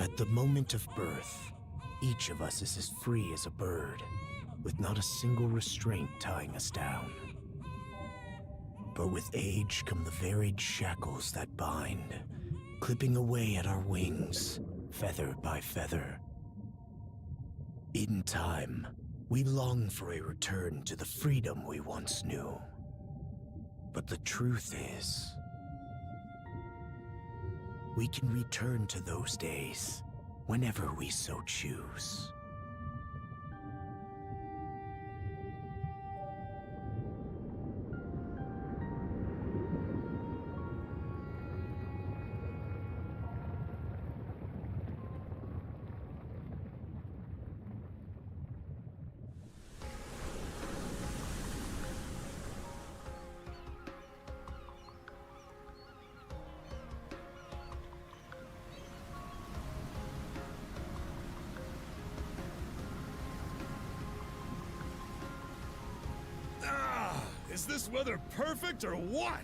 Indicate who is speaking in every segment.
Speaker 1: At the moment of birth, each of us is as free as a bird, with not a single restraint tying us down. But with age come the varied shackles that bind, clipping away at our wings, feather by feather. In time, we long for a return to the freedom we once knew. But the truth is, we can return to those days whenever we so choose.
Speaker 2: Is this weather perfect or what?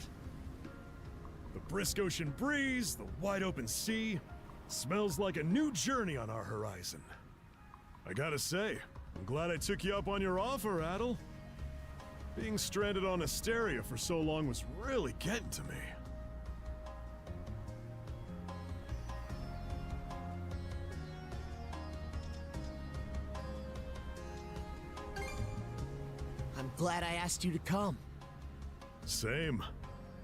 Speaker 2: The brisk ocean breeze, the wide open sea, smells like a new journey on our horizon. I gotta say, I'm glad I took you up on your offer, Adol. Being stranded on Asteria for so long was really getting to me.
Speaker 3: I'm glad I asked you to come.
Speaker 2: Same.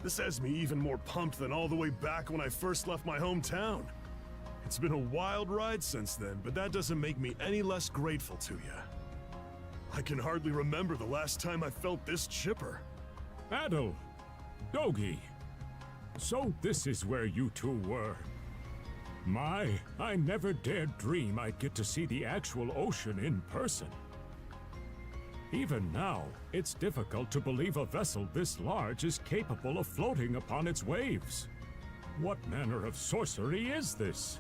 Speaker 2: This has me even more pumped than all the way back when I first left my hometown. It's been a wild ride since then, but that doesn't make me any less grateful to you. I can hardly remember the last time I felt this chipper.
Speaker 4: Adol, Dogi. So this is where you two were. My, I never dared dream I'd get to see the actual ocean in person. Even now, it's difficult to believe a vessel this large is capable of floating upon its waves. What manner of sorcery is this?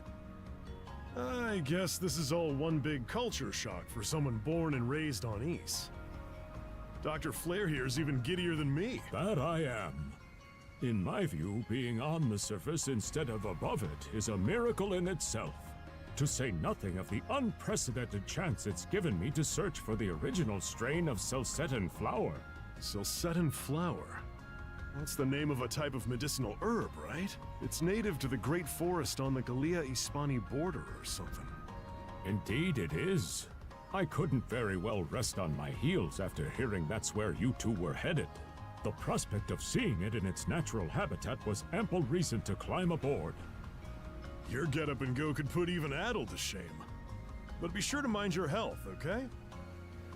Speaker 2: I guess this is all one big culture shock for someone born and raised on Ys. Dr. Flair here is even giddier than me.
Speaker 4: That I am. In my view, being on the surface instead of above it is a miracle in itself. To say nothing of the unprecedented chance it's given me to search for the original strain of Celcetan flower.
Speaker 2: Celcetan flower? That's the name of a type of medicinal herb, right? It's native to the great forest on the Gllia Ispani border or something.
Speaker 4: Indeed it is. I couldn't very well rest on my heels after hearing that's where you two were headed. The prospect of seeing it in its natural habitat was ample reason to climb aboard.
Speaker 2: Your get-up and go could put even Adol to shame. But be sure to mind your health, okay?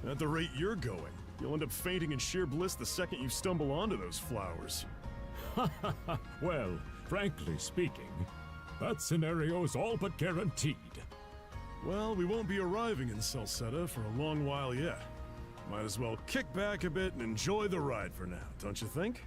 Speaker 2: At the rate you're going, you'll end up fainting in sheer bliss the second you stumble onto those flowers.
Speaker 4: Well, frankly speaking, that scenario's all but guaranteed.
Speaker 2: Well, we won't be arriving in Celceta for a long while yet. Might as well kick back a bit and enjoy the ride for now, don't you think?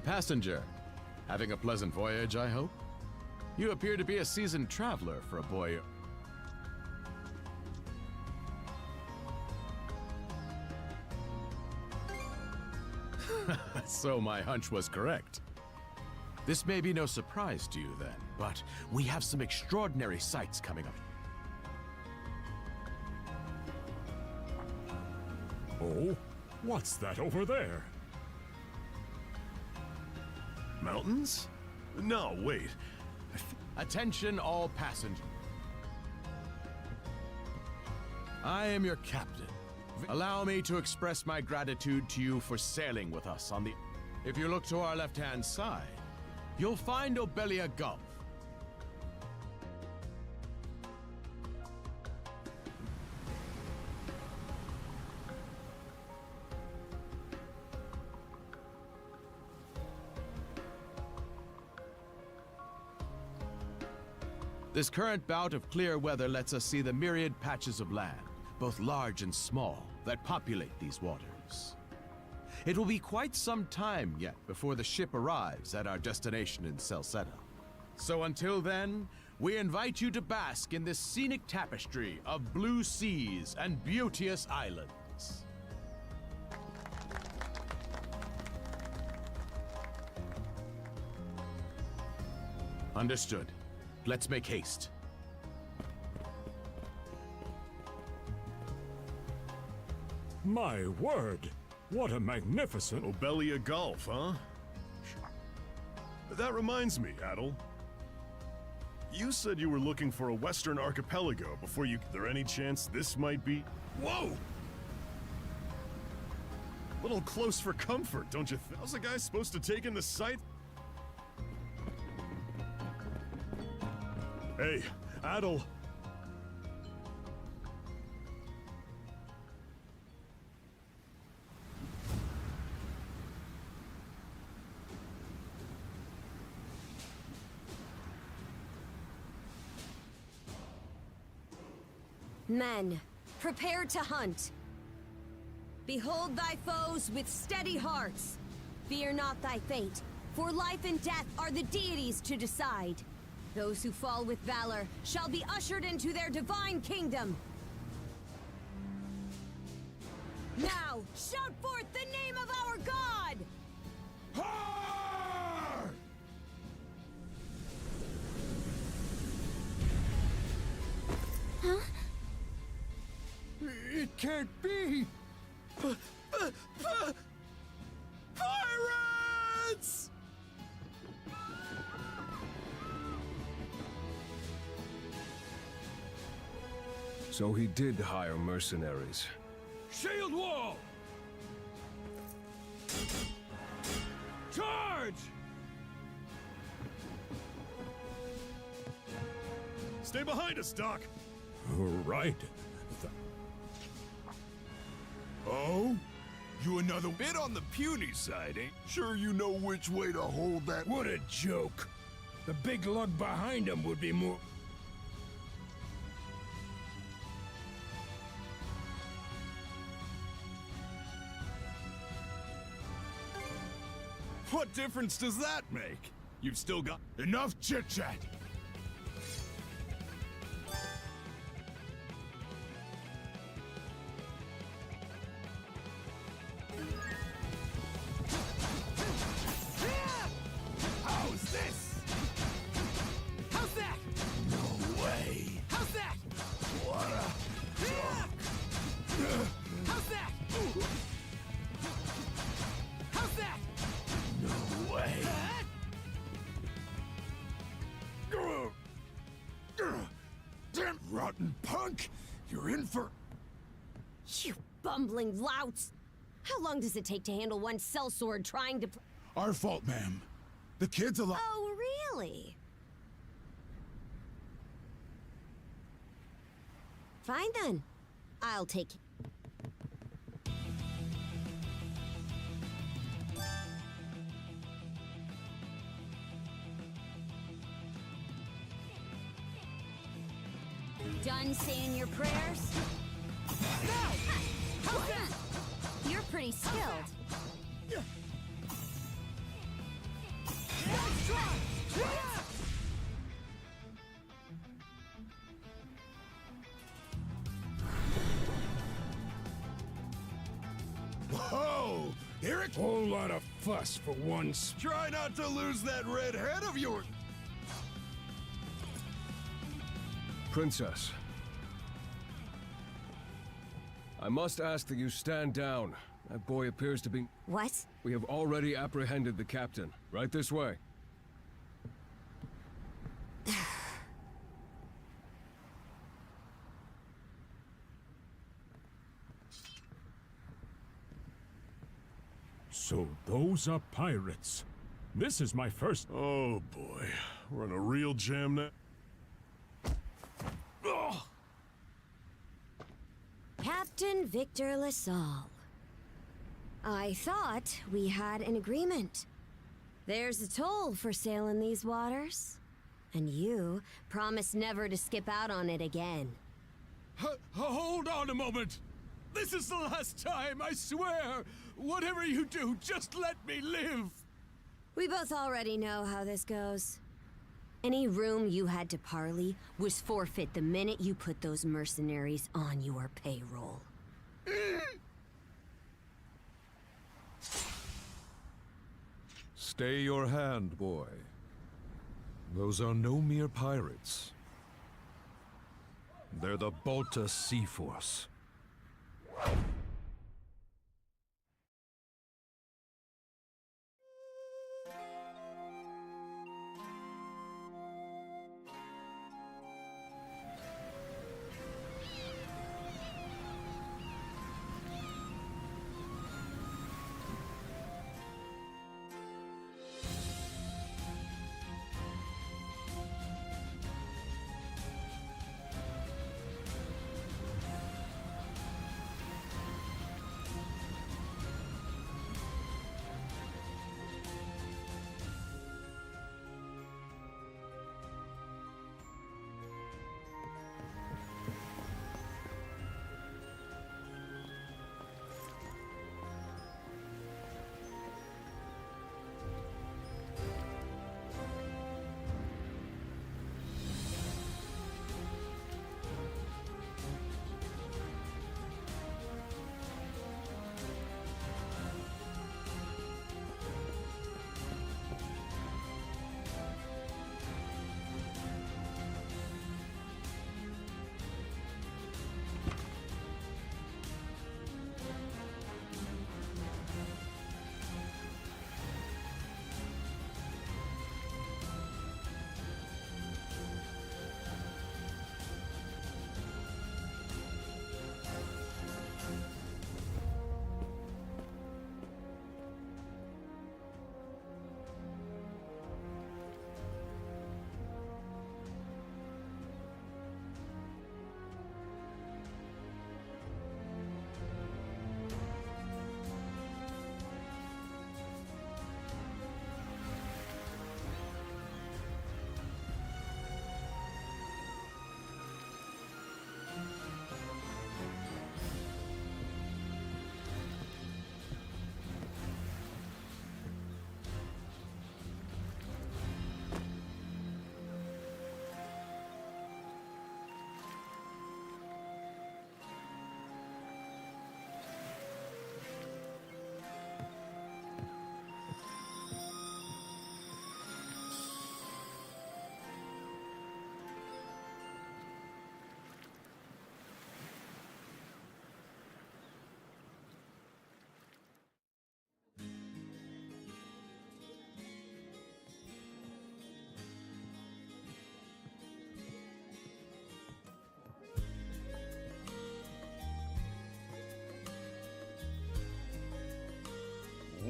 Speaker 5: A passenger. Having a pleasant voyage, I hope? You appear to be a seasoned traveler for a boy. So my hunch was correct. This may be no surprise to you then, but we have some extraordinary sights coming up.
Speaker 4: Oh? What's that over there?
Speaker 2: Mountains? No, wait.
Speaker 5: Attention all passengers. I am your captain. Allow me to express my gratitude to you for sailing with us on the... If you look to our left-hand side, you'll find Obelia Gulf. This current bout of clear weather lets us see the myriad patches of land, both large and small, that populate these waters. It will be quite some time yet before the ship arrives at our destination in Celceta. So until then, we invite you to bask in this scenic tapestry of blue seas and beauteous islands. Understood. Let's make haste.
Speaker 4: My word! What a magnificent...
Speaker 2: Obelia Gulf, huh? That reminds me, Adol. You said you were looking for a western archipelago before you... There any chance this might be... Whoa! A little close for comfort, don't you think? How's a guy supposed to take in the sight? Hey, Adol.
Speaker 6: Men, prepare to hunt. Behold thy foes with steady hearts. Fear not thy fate, for life and death are the deities to decide. Those who fall with valor shall be ushered into their divine kingdom. Now, shout forth the name of our god! Huh?
Speaker 4: It can't be!
Speaker 5: Pirates!
Speaker 7: So he did hire mercenaries.
Speaker 4: Shield wall! Charge!
Speaker 2: Stay behind us, Doc.
Speaker 4: Right.
Speaker 8: Oh? You another bit on the puny side, ain't? Sure you know which way to hold that?
Speaker 9: What a joke. The big lug behind him would be more...
Speaker 8: What difference does that make? You've still got enough chit-chat.
Speaker 3: How's this? How's that?
Speaker 8: No way.
Speaker 3: How's that?
Speaker 8: What a joke.
Speaker 3: How's that? How's that?
Speaker 8: No way. Damn rotten punk! You're in for...
Speaker 6: You bumbling louts! How long does it take to handle one sellsword trying to...
Speaker 8: Our fault, ma'am. The kid's alive.
Speaker 6: Oh, really? Fine then. I'll take it. Done saying your prayers? No! How's that? You're pretty skilled.
Speaker 8: Whoa! Here it...
Speaker 9: Whole lot of fuss for one
Speaker 8: Try not to lose that red head of yours!
Speaker 7: Princess. I must ask that you stand down. That boy appears to be...
Speaker 6: What?
Speaker 7: We have already apprehended the captain. Right this way.
Speaker 4: So those are pirates. This is my first...
Speaker 2: Oh boy, we're in a real jam now. Ugh.
Speaker 6: Captain Victor LaSalle. I thought we had an agreement. There's a toll for sailing these waters. And you promised never to skip out on it again.
Speaker 5: Hold on a moment! This is the last time, I swear! Whatever you do, just let me live!
Speaker 6: We both already know how this goes. Any room you had to parley was forfeit the minute you put those mercenaries on your payroll.
Speaker 10: Stay your hand, boy. Those are no mere pirates. They're the Balta Sea Force.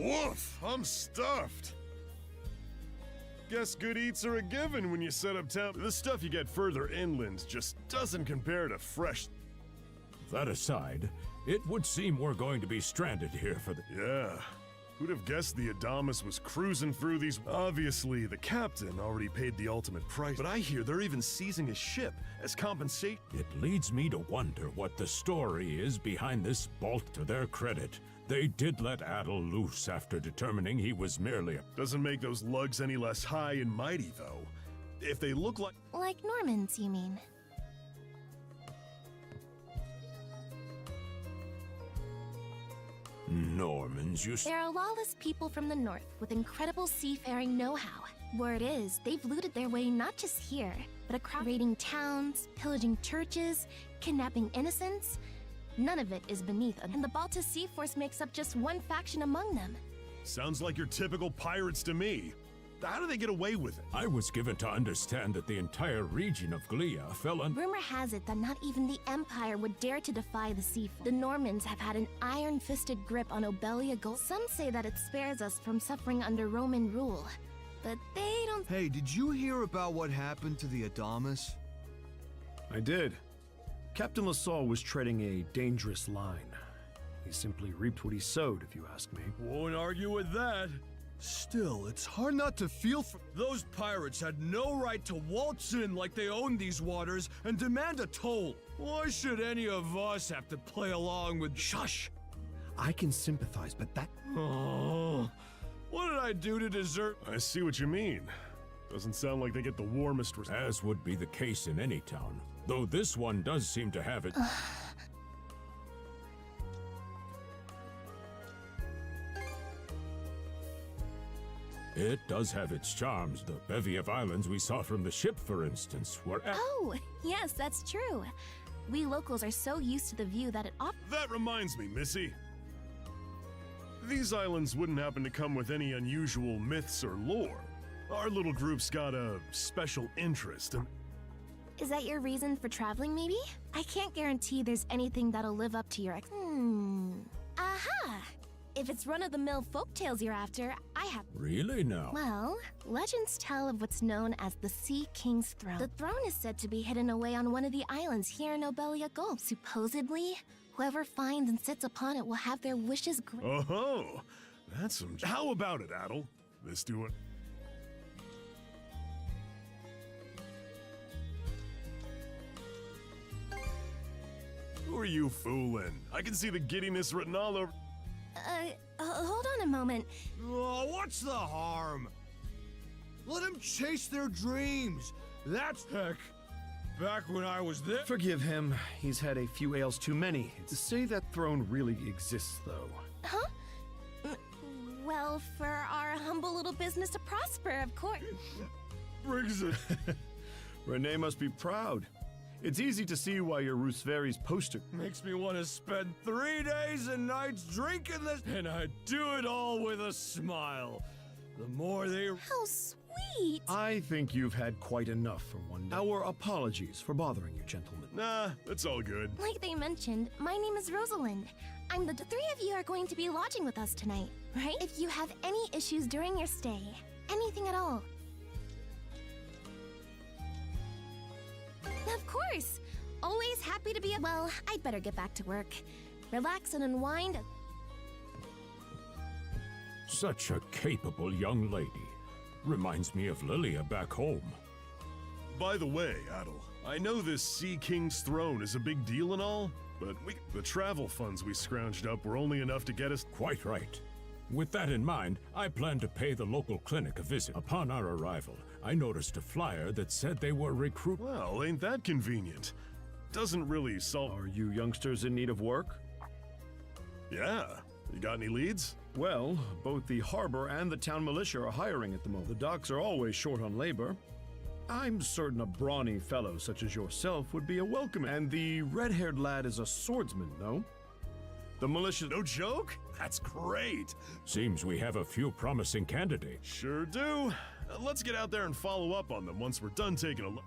Speaker 2: Woof! I'm stuffed. Guess good eats are a given when you set up town. The stuff you get further inland just doesn't compare to fresh.
Speaker 4: That aside, it would seem we're going to be stranded here for the...
Speaker 2: Yeah. Who'd have guessed the Adamus was cruising through these? Obviously, the captain already paid the ultimate price, but I hear they're even seizing his ship as compensation.
Speaker 4: It leads me to wonder what the story is behind this bolt. To their credit, they did let Adol loose after determining he was merely a...
Speaker 2: Doesn't make those lugs any less high and mighty, though. If they look like...
Speaker 11: Like Normans, you mean?
Speaker 4: Normans, you...
Speaker 11: There are lawless people from the north with incredible seafaring know-how. Word is, they've looted their way not just here, but across raiding towns, pillaging churches, kidnapping innocents. None of it is beneath them, and the Balta Sea Force makes up just one faction among them.
Speaker 2: Sounds like your typical pirates to me. How do they get away with it?
Speaker 4: I was given to understand that the entire region of Gllia fell under...
Speaker 11: Rumor has it that not even the Empire would dare to defy the sea. The Normans have had an iron-fisted grip on Obelia Gold. Some say that it spares us from suffering under Roman rule, but they don't...
Speaker 12: Hey, did you hear about what happened to the Adamus?
Speaker 13: I did. Captain LaSalle was treading a dangerous line. He simply reaped what he sowed, if you ask me.
Speaker 8: Won't argue with that. Still, it's hard not to feel for... Those pirates had no right to waltz in like they owned these waters and demand a toll. Why should any of us have to play along with...
Speaker 13: Shush! I can sympathize, but that...
Speaker 8: Oh, what did I do to deserve...
Speaker 2: I see what you mean. Doesn't sound like they get the warmest...
Speaker 4: As would be the case in any town, though this one does seem to have it... It does have its charms. The bevy of islands we saw from the ship, for instance, were...
Speaker 11: Oh, yes, that's true. We locals are so used to the view that it
Speaker 2: That reminds me, Missy. These islands wouldn't happen to come with any unusual myths or lore. Our little group's got a special interest in...
Speaker 11: Is that your reason for traveling, maybe? I can't guarantee there's anything that'll live up to your Aha! If it's run-of-the-mill folktales you're after, I have...
Speaker 4: Really now?
Speaker 11: Well, legends tell of what's known as the Sea King's Throne. The throne is said to be hidden away on one of the islands here in Obelia Gulf. Supposedly, whoever finds and sits upon it will have their wishes granted.
Speaker 2: Oh, that's some... How about it, Adol? This doing... Who are you fooling? I can see the giddiness written all over...
Speaker 11: Hold on a moment.
Speaker 12: Oh, what's the harm? Let them chase their dreams. That's...
Speaker 8: Heck, back when I was there...
Speaker 13: Forgive him. He's had a few ales too many. To say that throne really exists, though.
Speaker 11: Huh? Well, for our humble little business to prosper, of course.
Speaker 2: Brings it.
Speaker 13: Renee must be proud. It's easy to see why you're Rooseveri's poster.
Speaker 8: Makes me want to spend 3 days and nights drinking this, and I do it all with a smile. The more they...
Speaker 11: How sweet!
Speaker 13: I think you've had quite enough for one day. Our apologies for bothering you, gentlemen.
Speaker 2: Nah, it's all good.
Speaker 11: Like they mentioned, my name is Rosalind. The three of you are going to be lodging with us tonight, right? If you have any issues during your stay, anything at all. Of course! Always happy to be Well, I'd better get back to work. Relax and unwind.
Speaker 4: Such a capable young lady. Reminds me of Lilia back home.
Speaker 2: By the way, Adol, I know this Sea King's Throne is a big deal and all, but the travel funds we scrounged up were only enough to get us...
Speaker 4: Quite right. With that in mind, I plan to pay the local clinic a visit. Upon our arrival, I noticed a flyer that said they were recruiting...
Speaker 2: Well, ain't that convenient? Doesn't really solve...
Speaker 13: Are you youngsters in need of work?
Speaker 2: Yeah. You got any leads?
Speaker 13: Well, both the harbor and the town militia are hiring at the moment. The docks are always short on labor. I'm certain a brawny fellow such as yourself would be a welcome. And the red-haired lad is a swordsman, no? The militia...
Speaker 2: No joke? That's great.
Speaker 4: Seems we have a few promising candidates.
Speaker 2: Sure do. Let's get out there and follow up on them once we're done taking a look.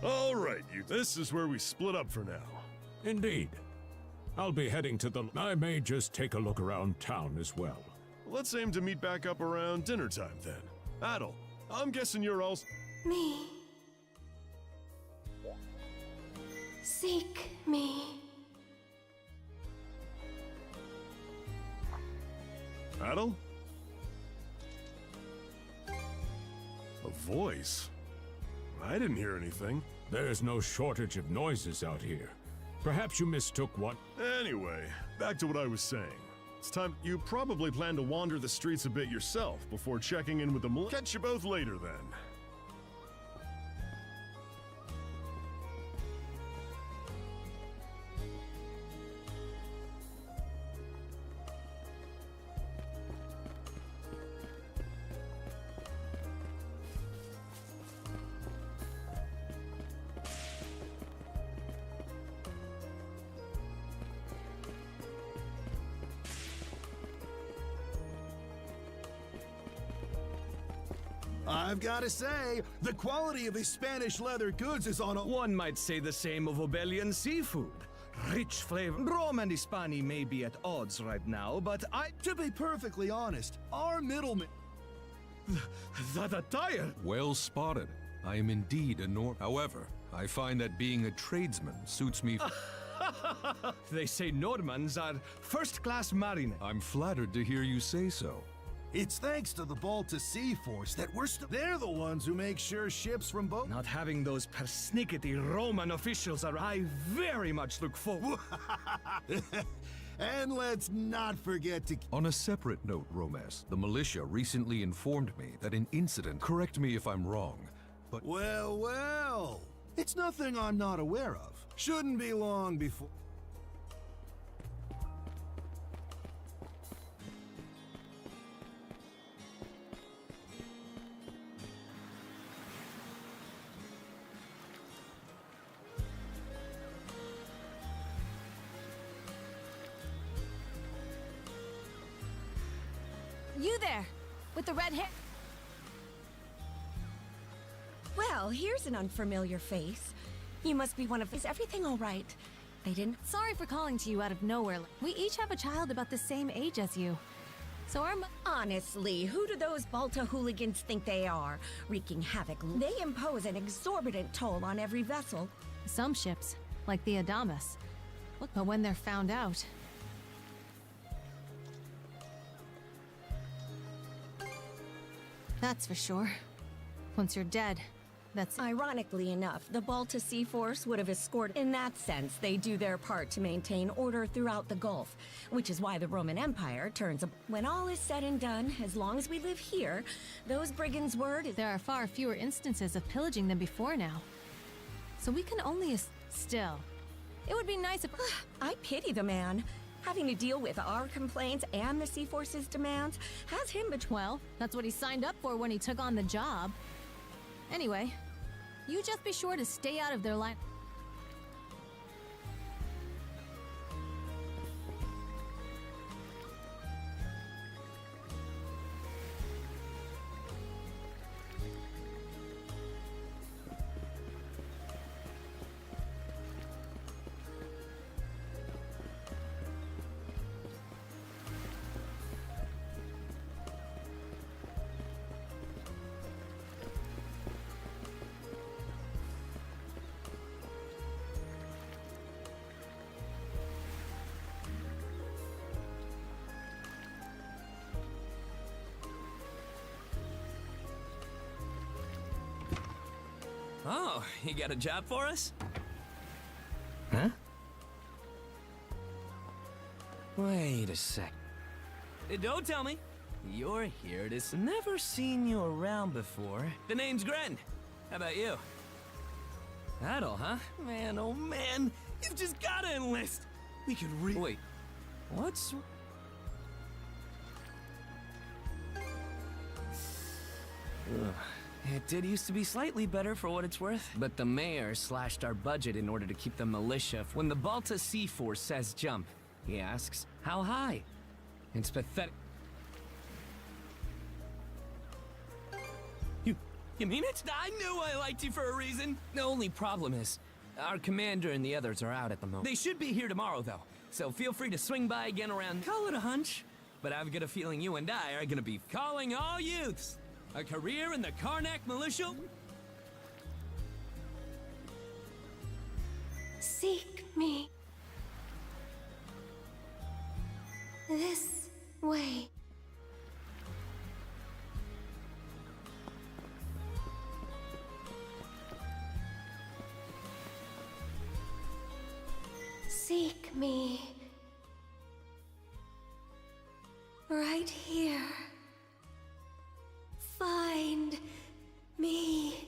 Speaker 2: All right, you. This is where we split up for now.
Speaker 4: Indeed. I'll be heading to the... I may just take a look around town as well.
Speaker 2: Let's aim to meet back up around dinner time then. Adol, I'm guessing you're all...
Speaker 11: Me. Seek me.
Speaker 2: Adol? A voice? I didn't hear anything.
Speaker 4: There's no shortage of noises out here. Perhaps you mistook what...
Speaker 2: Anyway, back to what I was saying. It's time. You probably plan to wander the streets a bit yourself before checking in with the Catch you both later then.
Speaker 12: I've got to say, the quality of his Spanish leather goods is on a...
Speaker 8: One might say the same of Obelian seafood. Rich flavor. Rome and Ispani may be at odds right now, but
Speaker 12: To be perfectly honest, our middleman...
Speaker 8: That attire!
Speaker 10: Well spotted. I am indeed a Nord. However, I find that being a tradesman suits me.
Speaker 8: They say Normans are first-class marine.
Speaker 10: I'm flattered to hear you say so.
Speaker 12: It's thanks to the Balta Sea Force that we're still... They're the ones who make sure ships from both...
Speaker 8: Not having those persnickety Roman officials are I very much look forward.
Speaker 12: And let's not forget to...
Speaker 10: On a separate note, Romas, the militia recently informed me that an incident... Correct me if I'm wrong, but...
Speaker 12: Well, well. It's nothing I'm not aware of. Shouldn't be long before...
Speaker 6: You there, with the red hair. Well, here's an unfamiliar face. You must be one of... Is everything all right? They didn't...
Speaker 14: Sorry for calling to you out of nowhere. We each have a child about the same age as you. So
Speaker 6: Honestly, who do those Balta hooligans think they are? Wreaking havoc. They impose an exorbitant toll on every vessel.
Speaker 14: Some ships, like the Adamas. But when they're found out... That's for sure. Once you're dead, that's...
Speaker 6: Ironically enough, the Balta Sea Force would have escorted... In that sense, they do their part to maintain order throughout the Gulf, which is why the Roman Empire turns... When all is said and done, as long as we live here, those brigands' word is...
Speaker 14: There are far fewer instances of pillaging than before now. So we can only... Still, it would be nice if...
Speaker 6: I pity the man. Having to deal with our complaints and the Sea Force's demands has him
Speaker 14: Well, that's what he signed up for when he took on the job. Anyway, you just be sure to stay out of their line.
Speaker 3: Oh, you got a job for us? Huh? Wait a sec. Don't tell me. You're here to... Never seen you around before. The name's Gren. How about you? Adol, huh? Man, oh man. You've just gotta enlist. We could Wait. What's... Ugh. It did used to be slightly better for what it's worth, but the mayor slashed our budget in order to keep the militia. When the Balta Sea Force says jump, he asks, how high? It's pathetic. You mean it? I knew I liked you for a reason. The only problem is, our commander and the others are out at the moment. They should be here tomorrow, though. So feel free to swing by again around. Call it a hunch. But I've got a feeling you and I are gonna be calling all youths. A career in the Carnac militia?
Speaker 11: Seek me. This way. Seek me. Right here. Find me.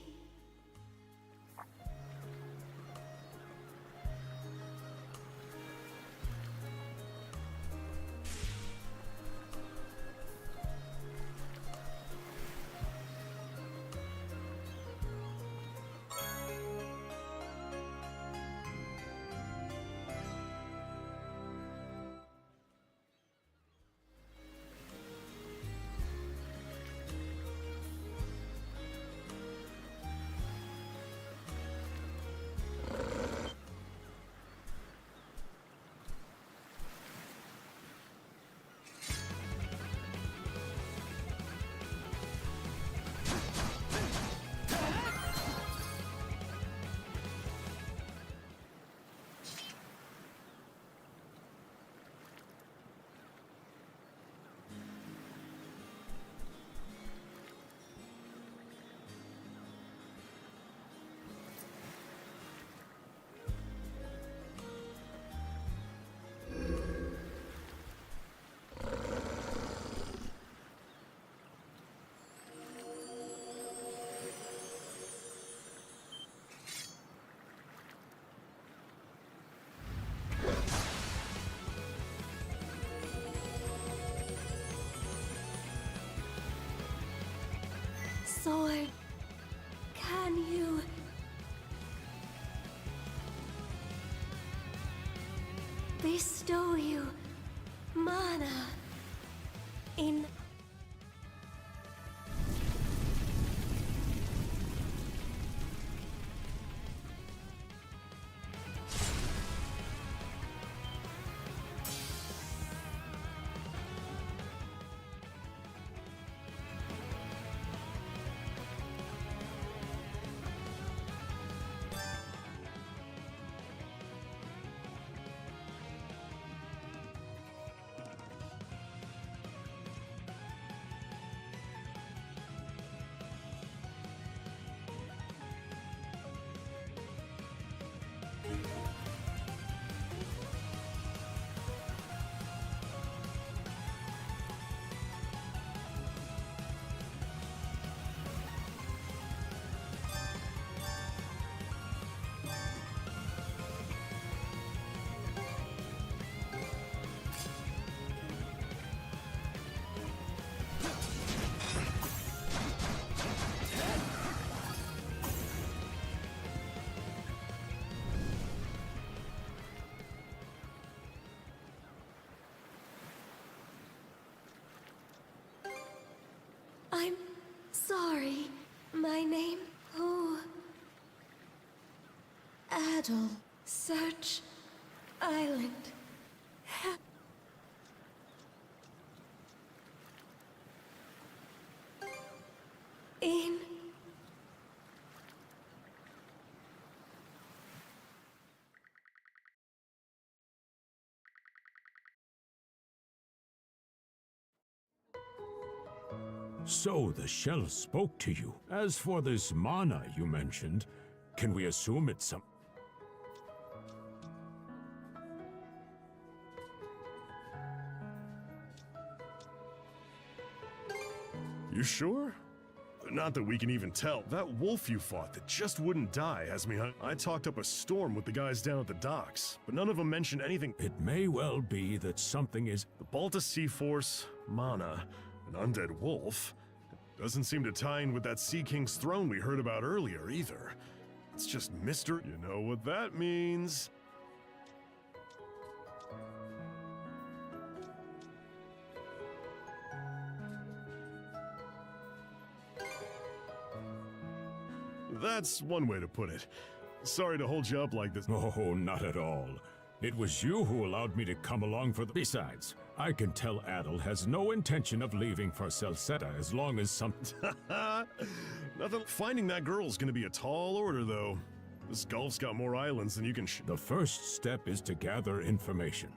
Speaker 11: Sword, can you bestow you mana in I'm sorry. My name? Who? Adol. Search Island. In.
Speaker 4: So the shell spoke to you. As for this mana you mentioned, can we assume it's some...
Speaker 2: You sure? Not that we can even tell. That wolf you fought that just wouldn't die has me I talked up a storm with the guys down at the docks, but none of them mentioned anything.
Speaker 4: It may well be that something is...
Speaker 2: The Balta Sea Force, mana, an undead wolf. Doesn't seem to tie in with that Sea King's throne we heard about earlier, either. It's just mystery. You know what that means. That's one way to put it. Sorry to hold you up like this.
Speaker 4: Oh, not at all. It was you who allowed me to come along for the... Besides, I can tell Adol has no intention of leaving for Celceta as long as some...
Speaker 2: Nothing. Finding that girl's gonna be a tall order, though. This Gulf's got more islands than you can
Speaker 4: The first step is to gather information.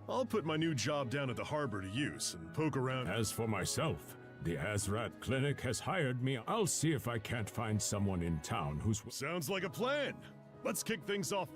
Speaker 2: I'll put my new job down at the harbor to use and poke around.
Speaker 4: As for myself, the Azrat Clinic has hired me. I'll see if I can't find someone in town who's...
Speaker 2: Sounds like a plan. Let's kick things off.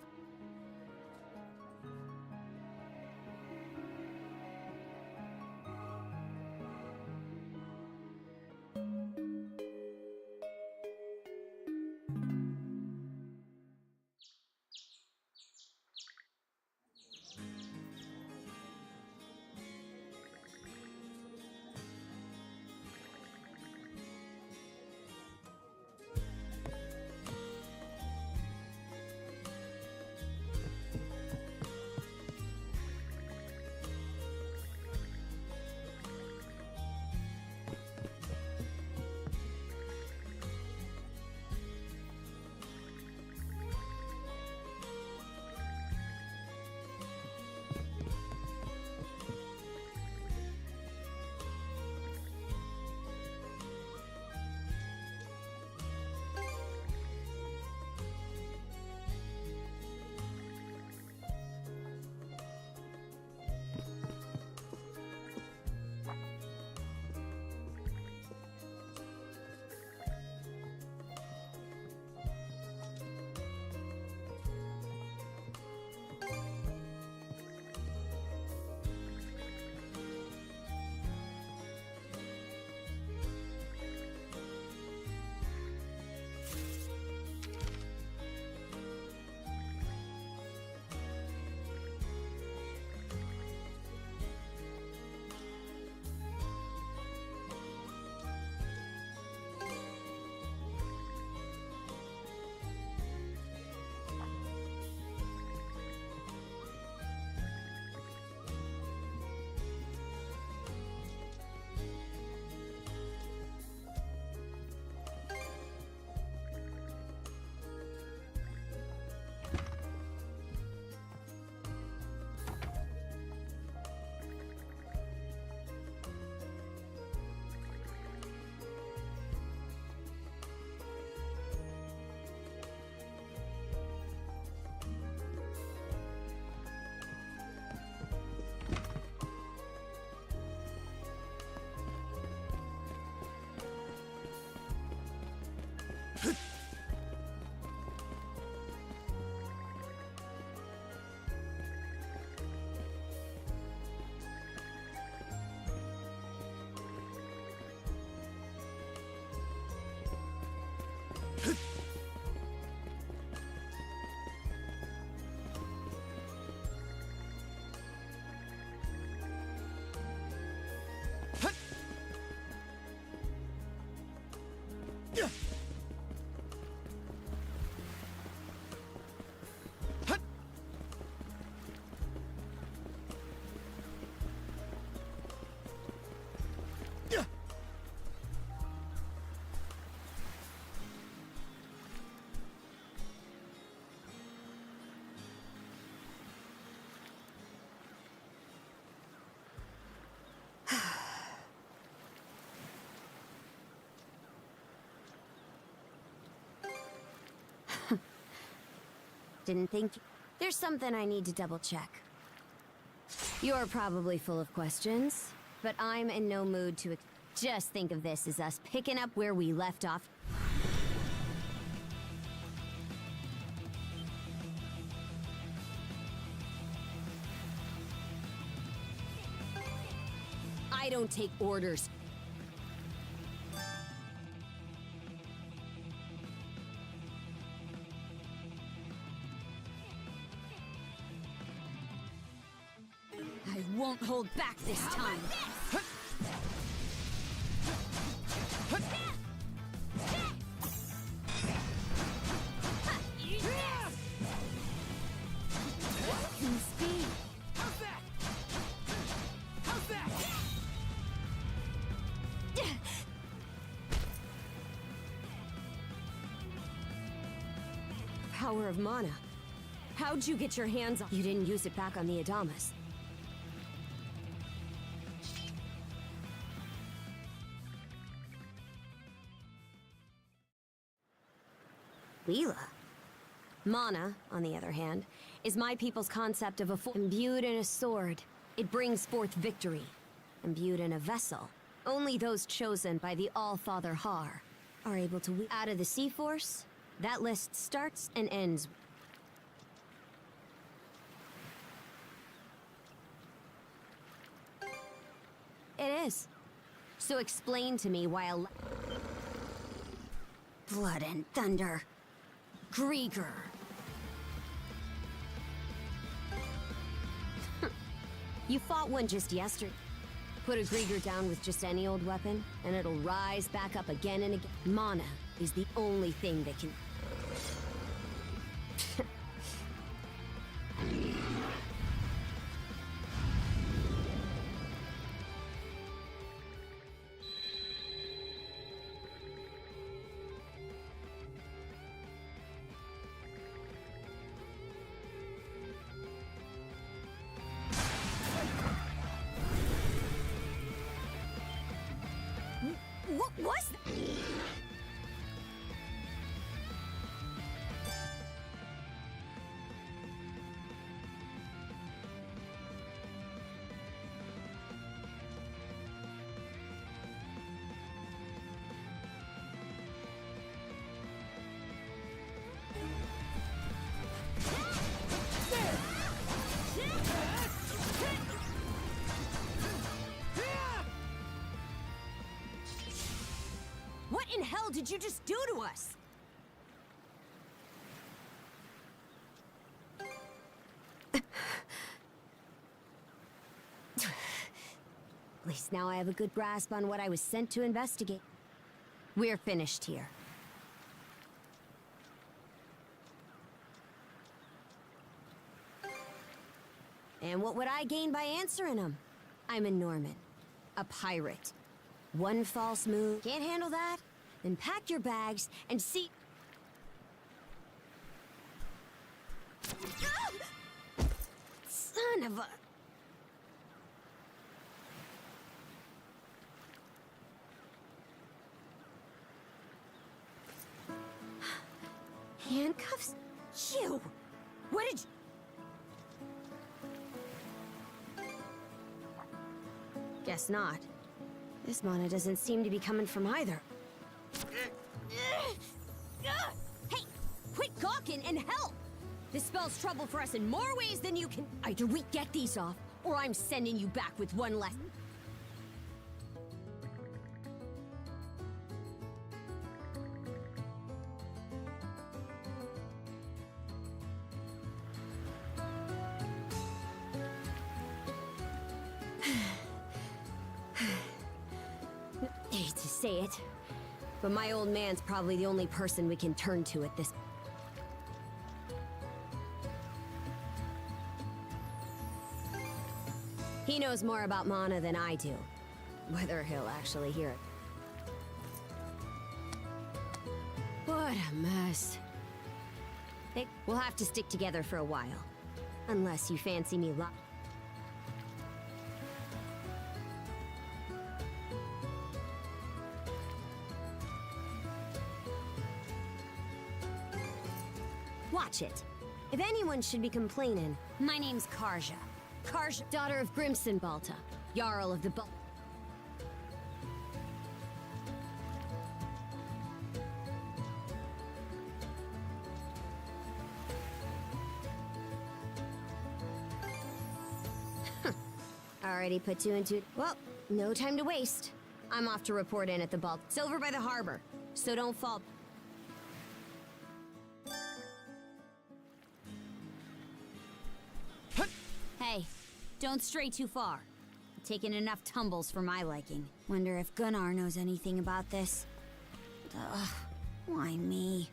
Speaker 6: Didn't think... There's something I need to double check. You're probably full of questions, but I'm in no mood to... Just think of this as us picking up where we left off. I don't take orders. I won't hold back this time. power of mana. How'd you get your hands on? You didn't use it back on the Adamas. Gllia. Mana, on the other hand, is my people's concept of a imbued in a sword. It brings forth victory. Imbued in a vessel. Only those chosen by the All-Father Har are able to out of the Sea Force. That list starts and ends. It is. So explain to me why a blood and thunder. Grieger. You fought one just yesterday. Put a Grieger down with just any old weapon, and it'll rise back up again and again. Mana is the only thing that can... What was that? What in hell did you just do to us? At least now I have a good grasp on what I was sent to investigate. We're finished here. And what would I gain by answering them? I'm a Norman, a pirate. One false move. Can't handle that? Then pack your bags and see... Son of a... Handcuffs? You! What did you... Guess not. This mana doesn't seem to be coming from either. Hey! Quit gawking and help! This spells trouble for us in more ways than you can... Either we get these off, or I'm sending you back with one less... Hate to say it, but my old man's probably the only person we can turn to at this. He knows more about mana than I do. Whether he'll actually hear it. What a mess. Hey, we'll have to stick together for a while. Unless you fancy me Watch it. If anyone should be complaining, my name's Karja. Karja, daughter of Grimson Balta, Jarl of the Already put two and two. Well, no time to waste. I'm off to report in at the Balk. It's over by the harbor, so don't fall. Hey, don't stray too far. I've taken enough tumbles for my liking. Wonder if Gunnar knows anything about this. Ugh, why me?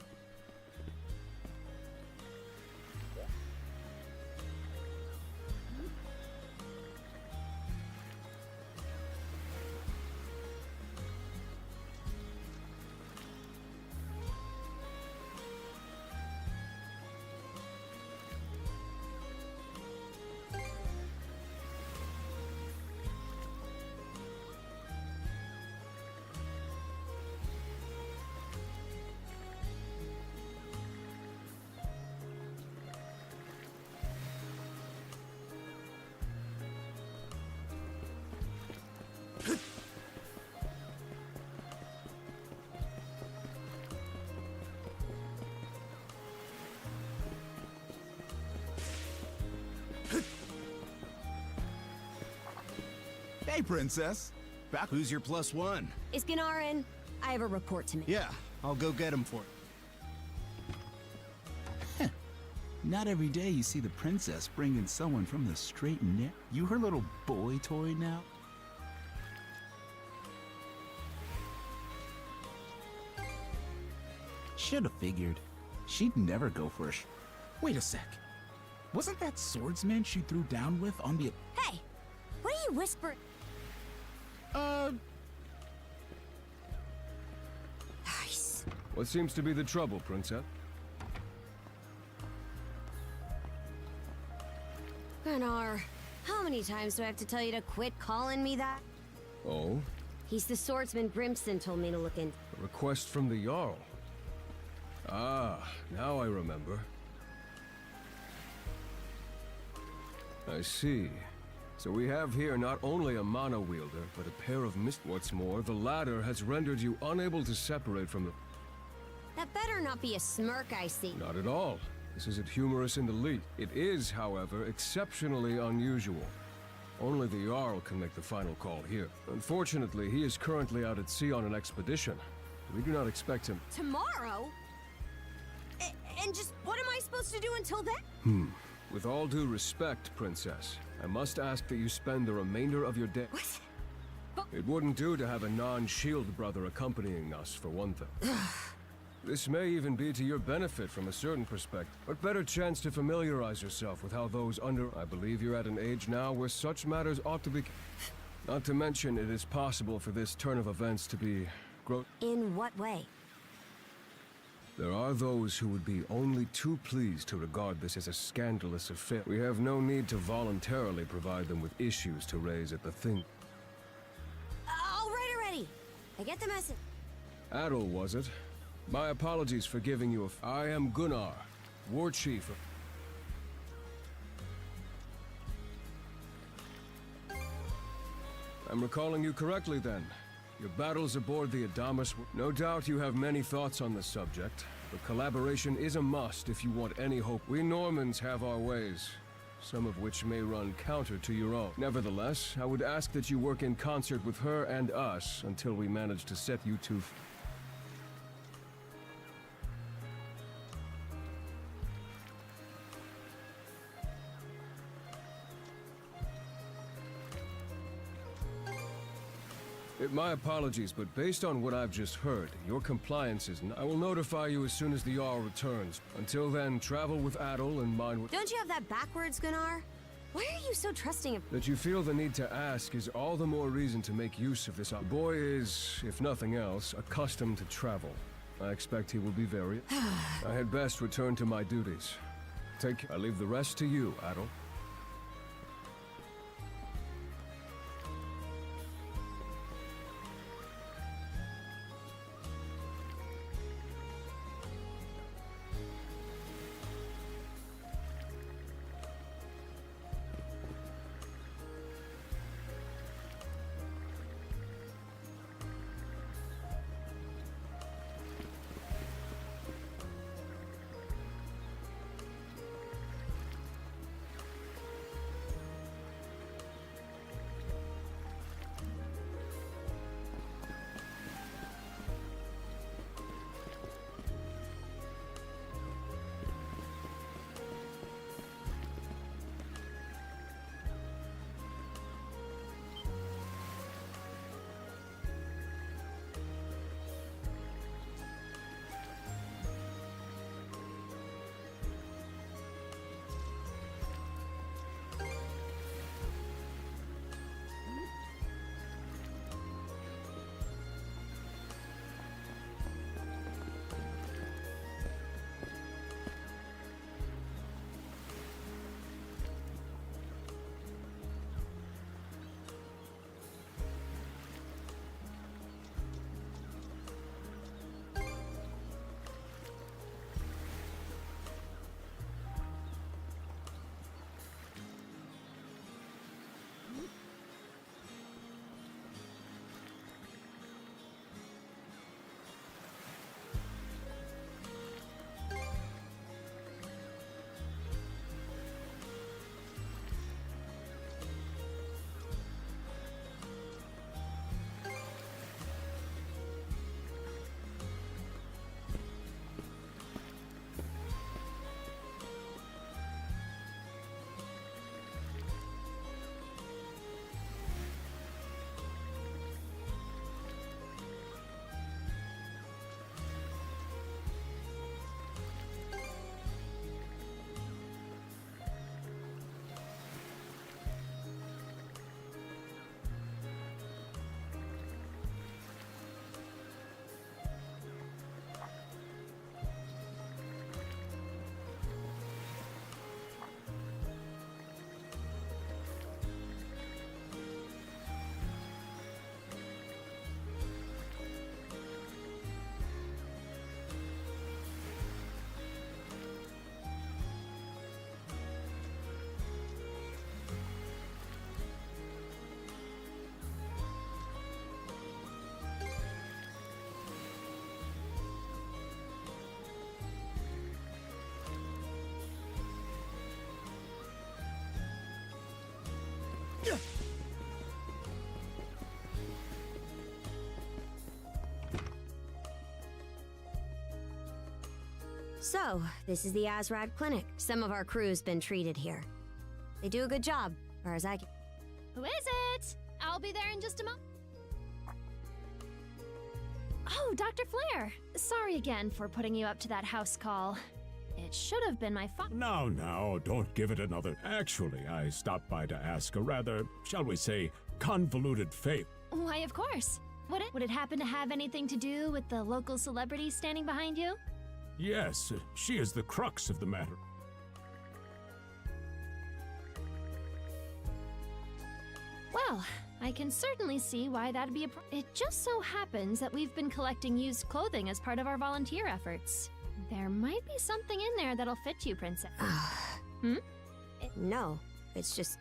Speaker 15: Hey, Princess. Back. Who's your plus one?
Speaker 6: Is Gunnar in? I have a report to make.
Speaker 15: Yeah, I'll go get him for you.
Speaker 16: Not every day you see the princess bringing someone from the straight and narrow. You her little boy toy now? Should have figured. She'd never go for a Wait a sec. Wasn't that swordsman she threw down with on the...
Speaker 6: Hey! What are you whispering? Nice.
Speaker 7: What seems to be the trouble, Princess?
Speaker 6: Gunnar, how many times do I have to tell you to quit calling me that?
Speaker 7: Oh?
Speaker 6: He's the swordsman Grimston told me to look in.
Speaker 7: A request from the Jarl. Ah, now I remember. I see. So we have here not only a mana wielder, but a pair of mist. What's more, the latter has rendered you unable to separate from the...
Speaker 6: That better not be a smirk I see.
Speaker 7: Not at all. This isn't humorous in the least. It is, however, exceptionally unusual. Only the Jarl can make the final call here. Unfortunately, he is currently out at sea on an expedition. We do not expect him...
Speaker 6: Tomorrow? And just what am I supposed to do until then?
Speaker 7: With all due respect, Princess, I must ask that you spend the remainder of your day...
Speaker 6: What?
Speaker 7: It wouldn't do to have a non-shield brother accompanying us, for one thing. This may even be to your benefit from a certain perspective. What better chance to familiarize yourself with how those under... I believe you're at an age now where such matters ought to be... Not to mention, it is possible for this turn of events to be...
Speaker 6: In what way?
Speaker 7: There are those who would be only too pleased to regard this as a scandalous affair. We have no need to voluntarily provide them with issues to raise at the thing.
Speaker 6: All right already. I get the message.
Speaker 7: Adol, was it? My apologies for giving you a... I am Gunnar, War Chief of... I'm recalling you correctly then. Your battles aboard the Adamus... No doubt you have many thoughts on this subject, but collaboration is a must if you want any hope. We Normans have our ways, some of which may run counter to your own. Nevertheless, I would ask that you work in concert with her and us until we manage to set you two... My apologies, but based on what I've just heard, your compliance is... I will notify you as soon as the Jarl returns. Until then, travel with Adol and mine with...
Speaker 6: Don't you have that backwards, Gunnar? Why are you so trusting of...
Speaker 7: That you feel the need to ask is all the more reason to make use of this... The boy is, if nothing else, accustomed to travel. I expect he will be very... I had best return to my duties. I leave the rest to you, Adol.
Speaker 6: So, this is the Azrad Clinic. Some of our crew's been treated here. They do a good job, as far as I can.
Speaker 11: Who is it? I'll be there in just a moment. Oh, Dr. Flair. Sorry again for putting you up to that house call. It should have been my fault.
Speaker 4: Now, don't give it another. Actually, I stopped by to ask a rather, shall we say, convoluted favor.
Speaker 11: Why, of course. Would it happen to have anything to do with the local celebrity standing behind you?
Speaker 4: Yes, she is the crux of the matter.
Speaker 11: Well, I can certainly see why that'd be It just so happens that we've been collecting used clothing as part of our volunteer efforts. There might be something in there that'll fit you, Princess.
Speaker 6: No, it's just...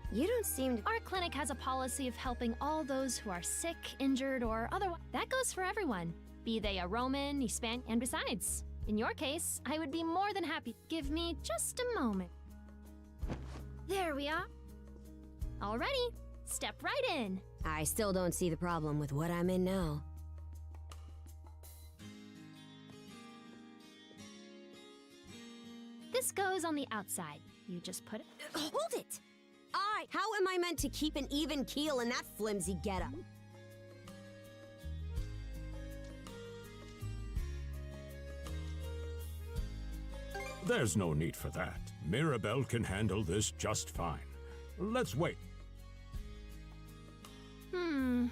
Speaker 6: You don't seem to...
Speaker 11: Our clinic has a policy of helping all those who are sick, injured, or otherwise. That goes for everyone, be they a Roman, Hispanic, and besides. In your case, I would be more than happy. Give me just a moment. There we are. Alrighty, step right in.
Speaker 6: I still don't see the problem with what I'm in now.
Speaker 11: This goes on the outside. You just put it...
Speaker 6: Hold it! How am I meant to keep an even keel in that flimsy getup?
Speaker 4: There's no need for that. Mirabelle can handle this just fine. Let's wait.
Speaker 11: You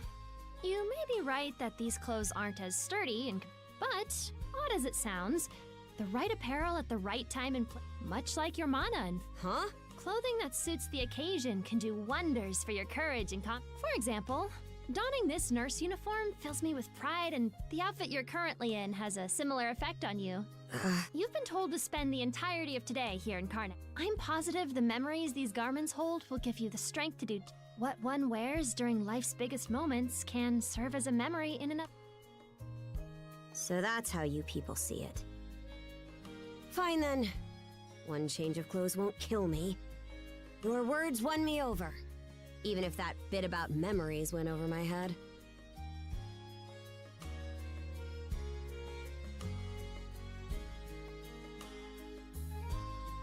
Speaker 11: may be right that these clothes aren't as sturdy, but, odd as it sounds, the right apparel at the right time and place, much like your mana.
Speaker 6: Huh?
Speaker 11: Clothing that suits the occasion can do wonders for your courage and For example, donning this nurse uniform fills me with pride, and the outfit you're currently in has a similar effect on you. You've been told to spend the entirety of today here in Carnac. I'm positive the memories these garments hold will give you the strength to do what one wears during life's biggest moments can serve as a memory in and of.
Speaker 6: So that's how you people see it. Fine then. One change of clothes won't kill me. Your words won me over, even if that bit about memories went over my head.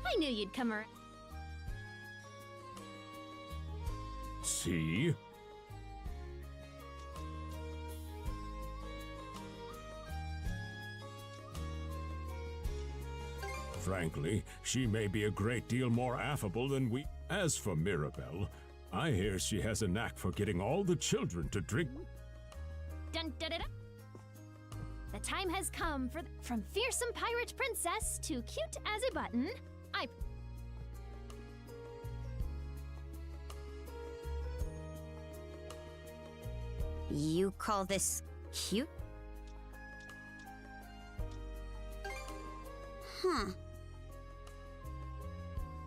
Speaker 11: I knew you'd come around.
Speaker 4: See? Frankly, she may be a great deal more affable than we. As for Mirabelle, I hear she has a knack for getting all the children to drink.
Speaker 11: Dun, dun, dun, dun. The time has come for from fearsome pirate princess to cute as a button.
Speaker 6: You call this cute?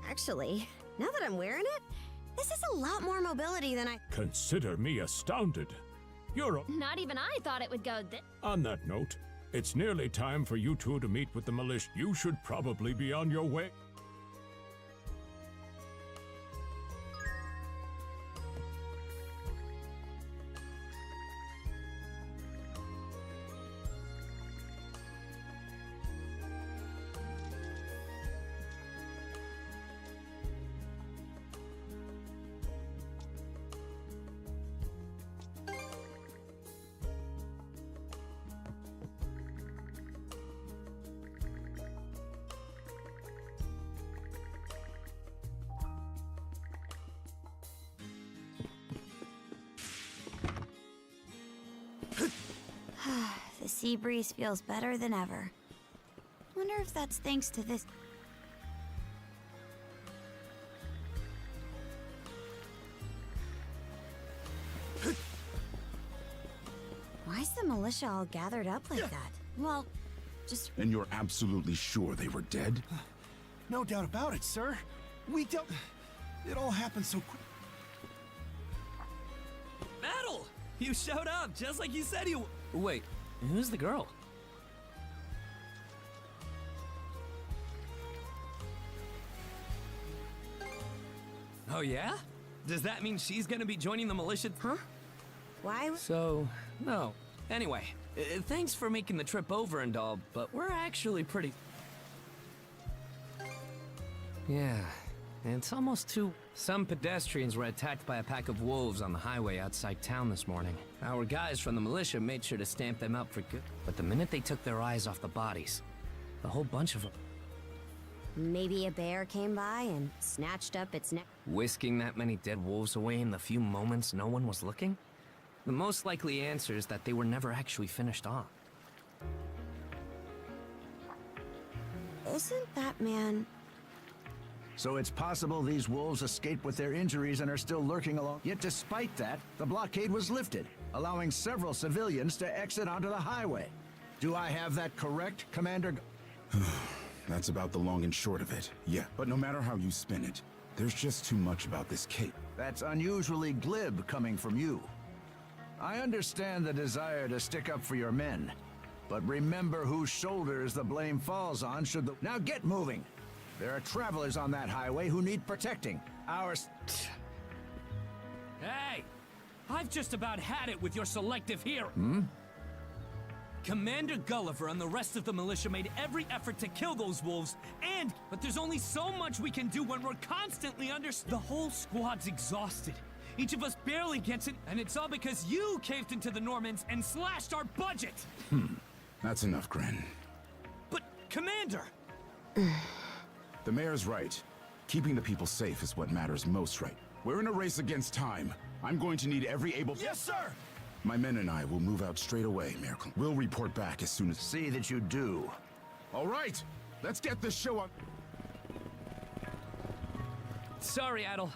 Speaker 6: Actually, now that I'm wearing it, this is a lot more mobility than I...
Speaker 4: Consider me astounded. You're
Speaker 11: Not even I thought it would go this.
Speaker 4: On that note, it's nearly time for you two to meet with the militia. You should probably be on your way.
Speaker 6: The sea breeze feels better than ever. Wonder if that's thanks to this... Why's the militia all gathered up like that? Well, just...
Speaker 15: And you're absolutely sure they were dead?
Speaker 12: No doubt about it, sir. We don't... It all happened so quick.
Speaker 3: Adol! You showed up just like you said you... Wait, who's the girl? Oh yeah? Does that mean she's gonna be joining the militia?
Speaker 6: Huh? Why?
Speaker 3: So, no. Anyway, thanks for making the trip over and all, but we're actually pretty... Yeah, it's almost too... Some pedestrians were attacked by a pack of wolves on the highway outside town this morning. Our guys from the militia made sure to stamp them out for good. But the minute they took their eyes off the bodies, the whole bunch of them...
Speaker 6: Maybe a bear came by and snatched up its neck.
Speaker 3: Whisking that many dead wolves away in the few moments no one was looking? The most likely answer is that they were never actually finished off.
Speaker 6: Isn't that man...
Speaker 17: So it's possible these wolves escaped with their injuries and are still lurking along. Yet despite that, the blockade was lifted, allowing several civilians to exit onto the highway. Do I have that correct, Commander?
Speaker 15: That's about the long and short of it, yeah. But no matter how you spin it, there's just too much about this cape.
Speaker 17: That's unusually glib coming from you. I understand the desire to stick up for your men, but remember whose shoulders the blame falls on should the... Now get moving! There are travelers on that highway who need protecting. Ours...
Speaker 3: Hey! I've just about had it with your selective hero. Commander Gulliver and the rest of the militia made every effort to kill those wolves, but there's only so much we can do when we're constantly under... The whole squad's exhausted. Each of us barely gets it, and it's all because you caved into the Normans and slashed our budget!
Speaker 15: That's enough, Gren.
Speaker 3: But, Commander!
Speaker 15: The mayor's right. Keeping the people safe is what matters most, right? We're in a race against time. I'm going to need every able...
Speaker 12: Yes, sir!
Speaker 15: My men and I will move out straight away, Mayor. We'll report back as soon as...
Speaker 17: See that you do.
Speaker 15: All right! Let's get this show on...
Speaker 3: Sorry, Adol.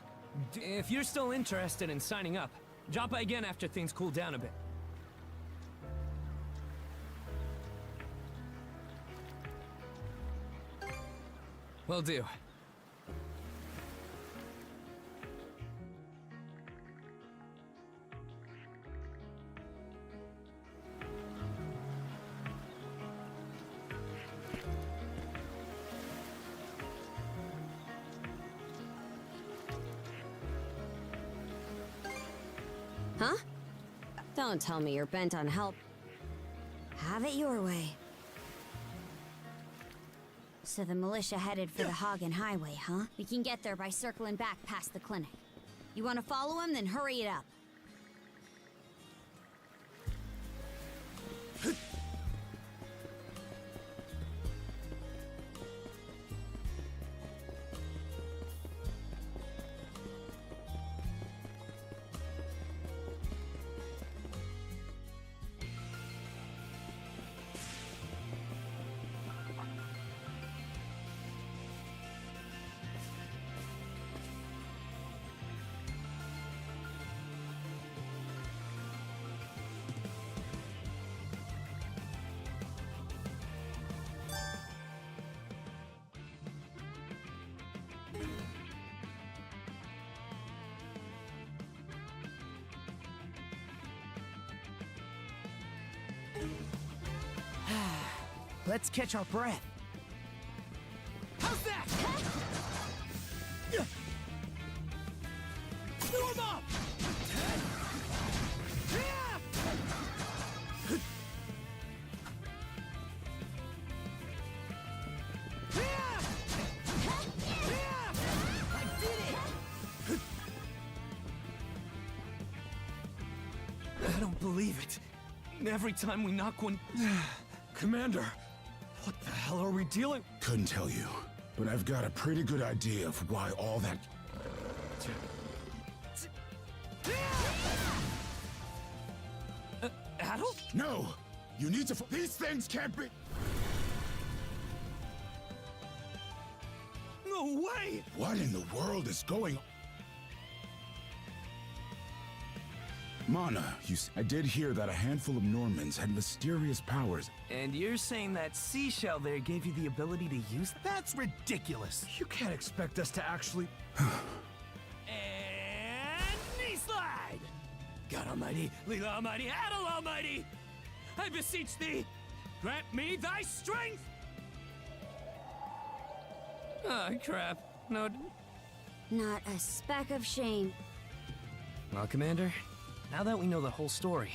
Speaker 3: If you're still interested in signing up, drop by again after things cool down a bit. Will do.
Speaker 6: Huh? Don't tell me you're bent on help. Have it your way. So the militia headed for the Hagen Highway, huh? We can get there by circling back past the clinic. You want to follow him? Then hurry it up.
Speaker 16: Let's catch our breath.
Speaker 3: How's that? Storm up!
Speaker 12: I did it!
Speaker 3: I don't believe it. Every time we knock one...
Speaker 8: Commander, what the hell are we dealing?
Speaker 15: Couldn't tell you, but I've got a pretty good idea of why all that...
Speaker 3: Adol?
Speaker 15: No! You need to... These things can't be...
Speaker 3: No way!
Speaker 15: What in the world is going on? Mana, I did hear that a handful of Normans had mysterious powers.
Speaker 3: And you're saying that seashell there gave you the ability to use them?
Speaker 12: That's ridiculous.
Speaker 8: You can't expect us to actually...
Speaker 3: And knee slide! God Almighty, Leela Almighty, Adol Almighty! I beseech thee, grant me thy strength! Oh, crap. No...
Speaker 6: Not a speck of shame.
Speaker 3: Well, Commander, now that we know the whole story,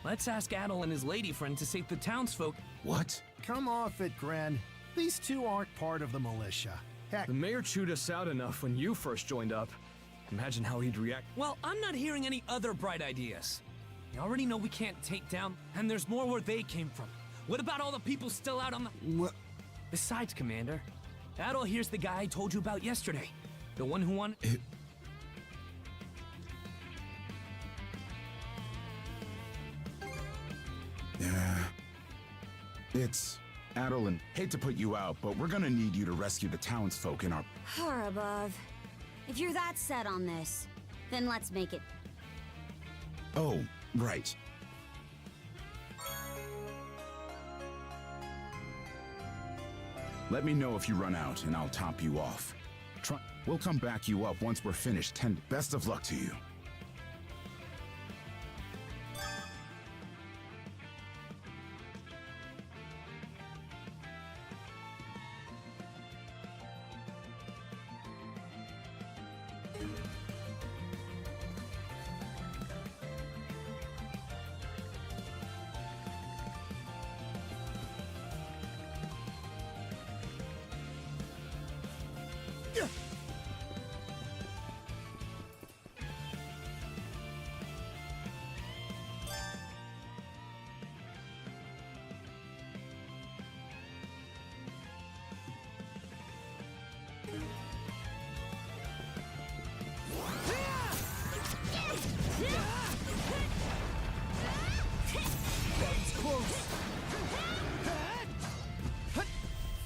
Speaker 3: let's ask Adol and his lady friend to save the townsfolk.
Speaker 15: What?
Speaker 12: Come off it, Gren. These two aren't part of the militia. heck?
Speaker 7: The mayor chewed us out enough when you first joined up. Imagine how he'd react.
Speaker 3: Well, I'm not hearing any other bright ideas. You already know we can't take down, and there's more where they came from. What about all the people still out on the...
Speaker 12: What?
Speaker 3: Besides, Commander, Adol here's the guy I told you about yesterday. The one who won...
Speaker 15: It's Adol, and hate to put you out, but we're gonna need you to rescue the townsfolk in our...
Speaker 6: Far above. If you're that set on this, then let's make it.
Speaker 15: Oh, right. Let me know if you run out, and I'll top you off. We'll come back you up once we're finished. Best of luck to you.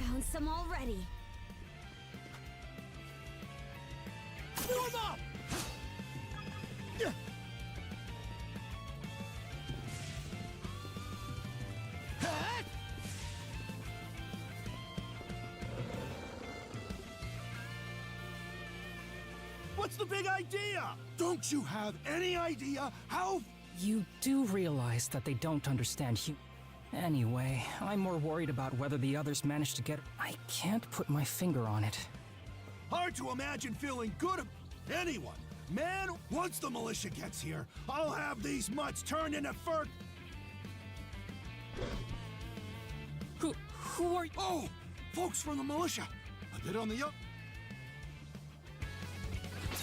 Speaker 6: Found some already.
Speaker 12: Warm up! What's the big idea? Don't you have any idea how...
Speaker 18: You do realize that they don't understand Anyway, I'm more worried about whether the others managed to get... I can't put my finger on it.
Speaker 12: Hard to imagine feeling good anyone. Man, once the militia gets here, I'll have these mutts turned into fur...
Speaker 18: Who are you?
Speaker 12: Oh, folks from the militia. A bit on the up...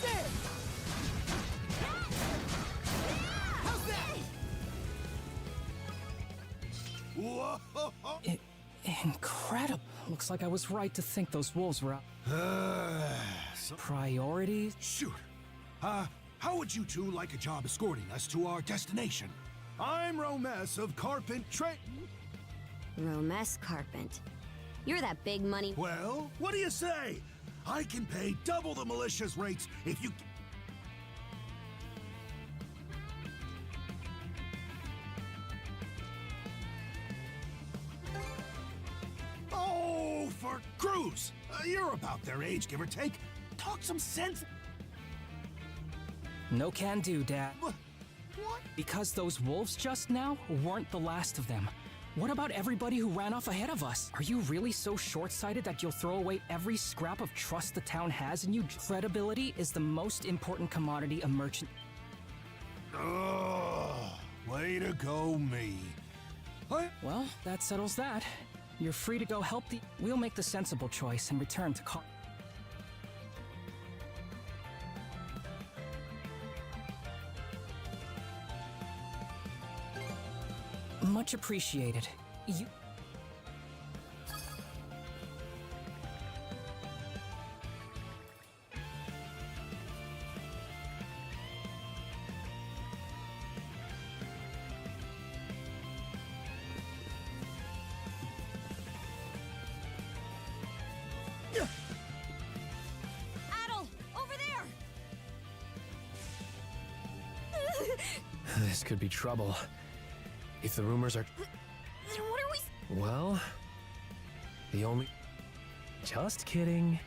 Speaker 12: There! How's that? Whoa!
Speaker 18: Incredible. Looks like I was right to think those wolves were out. Priorities?
Speaker 12: Shoot. How would you two like a job escorting us to our destination? I'm Romes of Carpent Trade.
Speaker 6: Romes Carpent. You're that big money...
Speaker 12: Well, what do you say? I can pay double the militia's rates if you... Oh, for crews! You're about their age, give or take. Talk some sense.
Speaker 18: No can do, Dad.
Speaker 12: What?
Speaker 18: Because those wolves just now weren't the last of them. What about everybody who ran off ahead of us? Are you really so short-sighted that you'll throw away every scrap of trust the town has in you? Credibility is the most important commodity a merchant...
Speaker 12: Way to go, me.
Speaker 18: Well, that settles that. You're free to go help the... We'll make the sensible choice and return to Car... Much appreciated. You...
Speaker 6: Adol, over there!
Speaker 19: This could be trouble. If the rumors are...
Speaker 6: Then what are we...
Speaker 19: Well... The only... Just kidding.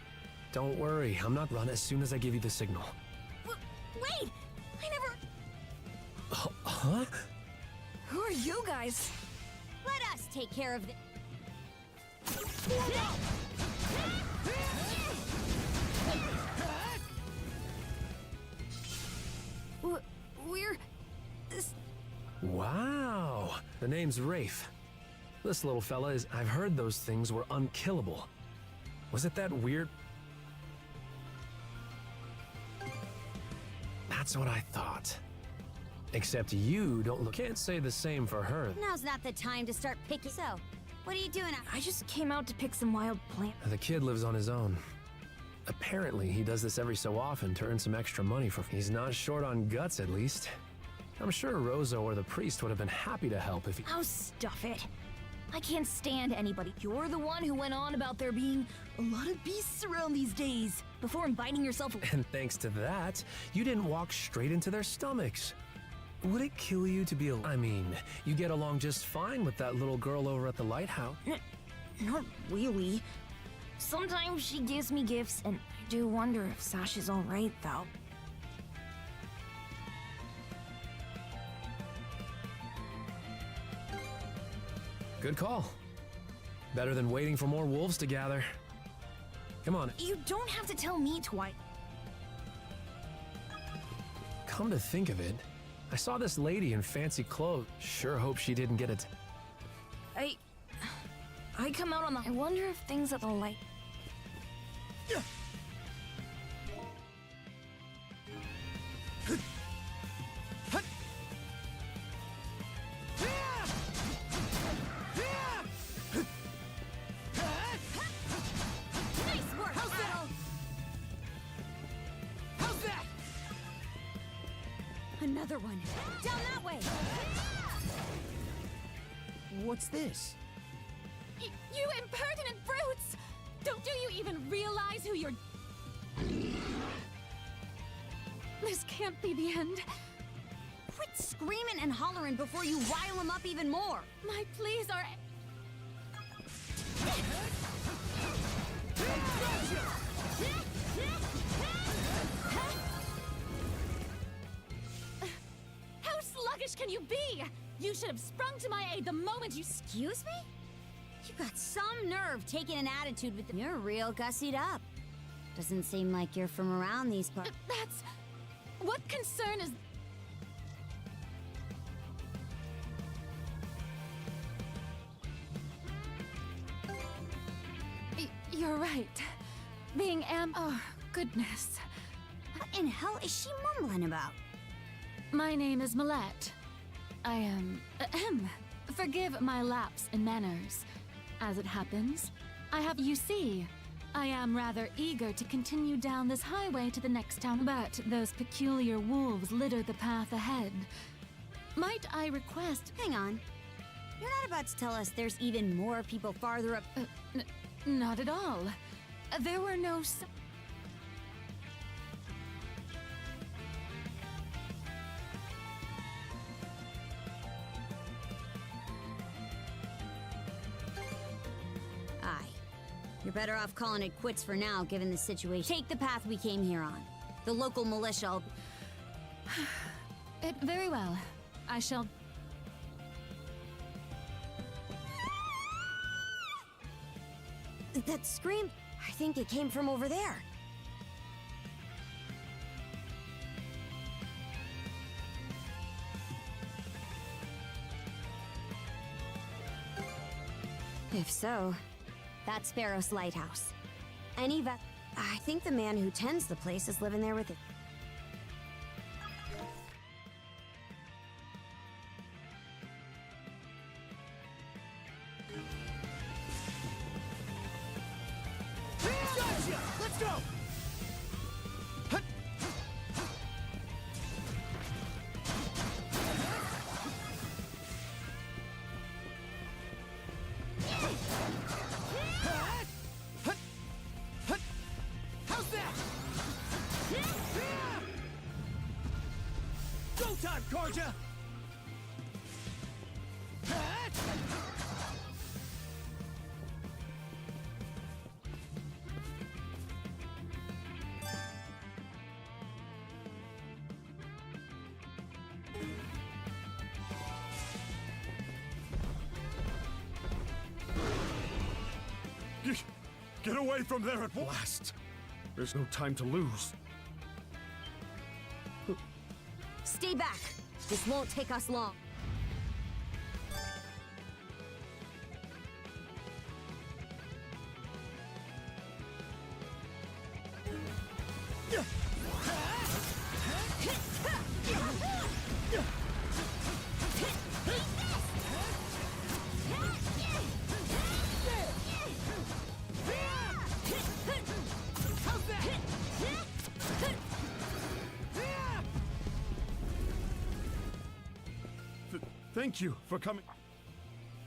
Speaker 19: Don't worry, I'm not run as soon as I give you the signal.
Speaker 6: Wait! I never...
Speaker 19: Huh?
Speaker 6: Who are you guys? Let us take care of the... We're...
Speaker 19: Wow! The name's Rafe. This little fella is... I've heard those things were unkillable. Was it that weird... That's what I thought. Except you don't look. Can't say the same for her.
Speaker 6: Now's not the time to start picking. So, what are you doing?
Speaker 11: I just came out to pick some wild plants.
Speaker 19: The kid lives on his own. Apparently, he does this every so often to earn some extra money for. He's not short on guts, at least. I'm sure Rosa or the priest would have been happy to help if he.
Speaker 11: Oh, stuff it. I can't stand anybody. You're the one who went on about there being a lot of beasts around these days before inviting yourself.
Speaker 19: And thanks to that, you didn't walk straight into their stomachs. Would it kill you to be a... I mean, you get along just fine with that little girl over at the lighthouse.
Speaker 11: Not really. Sometimes she gives me gifts, and I do wonder if Sasha's alright, though.
Speaker 19: Good call. Better than waiting for more wolves to gather. Come on.
Speaker 11: You don't have to tell me twice.
Speaker 19: Come to think of it, I saw this lady in fancy clothes. Sure hope she didn't get it.
Speaker 11: I come out on the... I wonder if things at the light...
Speaker 6: Nice work, Fiddle! How's that? Another one. Down that way!
Speaker 1: What's this?
Speaker 14: You impertinent brutes! Do you even realize who you're... This can't be the end.
Speaker 6: Quit screaming and hollering before you rile him up even more.
Speaker 14: My pleas are... How sluggish can you be? You should have sprung to my aid the moment you...
Speaker 6: Excuse me? You got some nerve taking an attitude with the... You're real gussied up. Doesn't seem like you're from around these parts.
Speaker 14: That's... What concern is... You're right. Being Oh, goodness.
Speaker 6: What in hell is she mumbling about?
Speaker 14: My name is Millette. I am... Forgive my lapse in manners. As it happens, I have... You see, I am rather eager to continue down this highway to the next town, but those peculiar wolves litter the path ahead. Might I request...
Speaker 6: Hang on. You're not about to tell us there's even more people farther up...
Speaker 14: Not at all. There were no...
Speaker 6: Aye. You're better off calling it quits for now, given the situation. Take the path we came here on. The local militia...
Speaker 14: Very well. I shall...
Speaker 6: That scream, I think it came from over there. If so, that's Sparrow's lighthouse. I think the man who tends the place is living there with it.
Speaker 12: Let's go! How's that? Go time, Karja!
Speaker 13: Get away from there at last! There's no time to lose.
Speaker 6: Stay back. This won't take us long.
Speaker 13: Thank you for coming.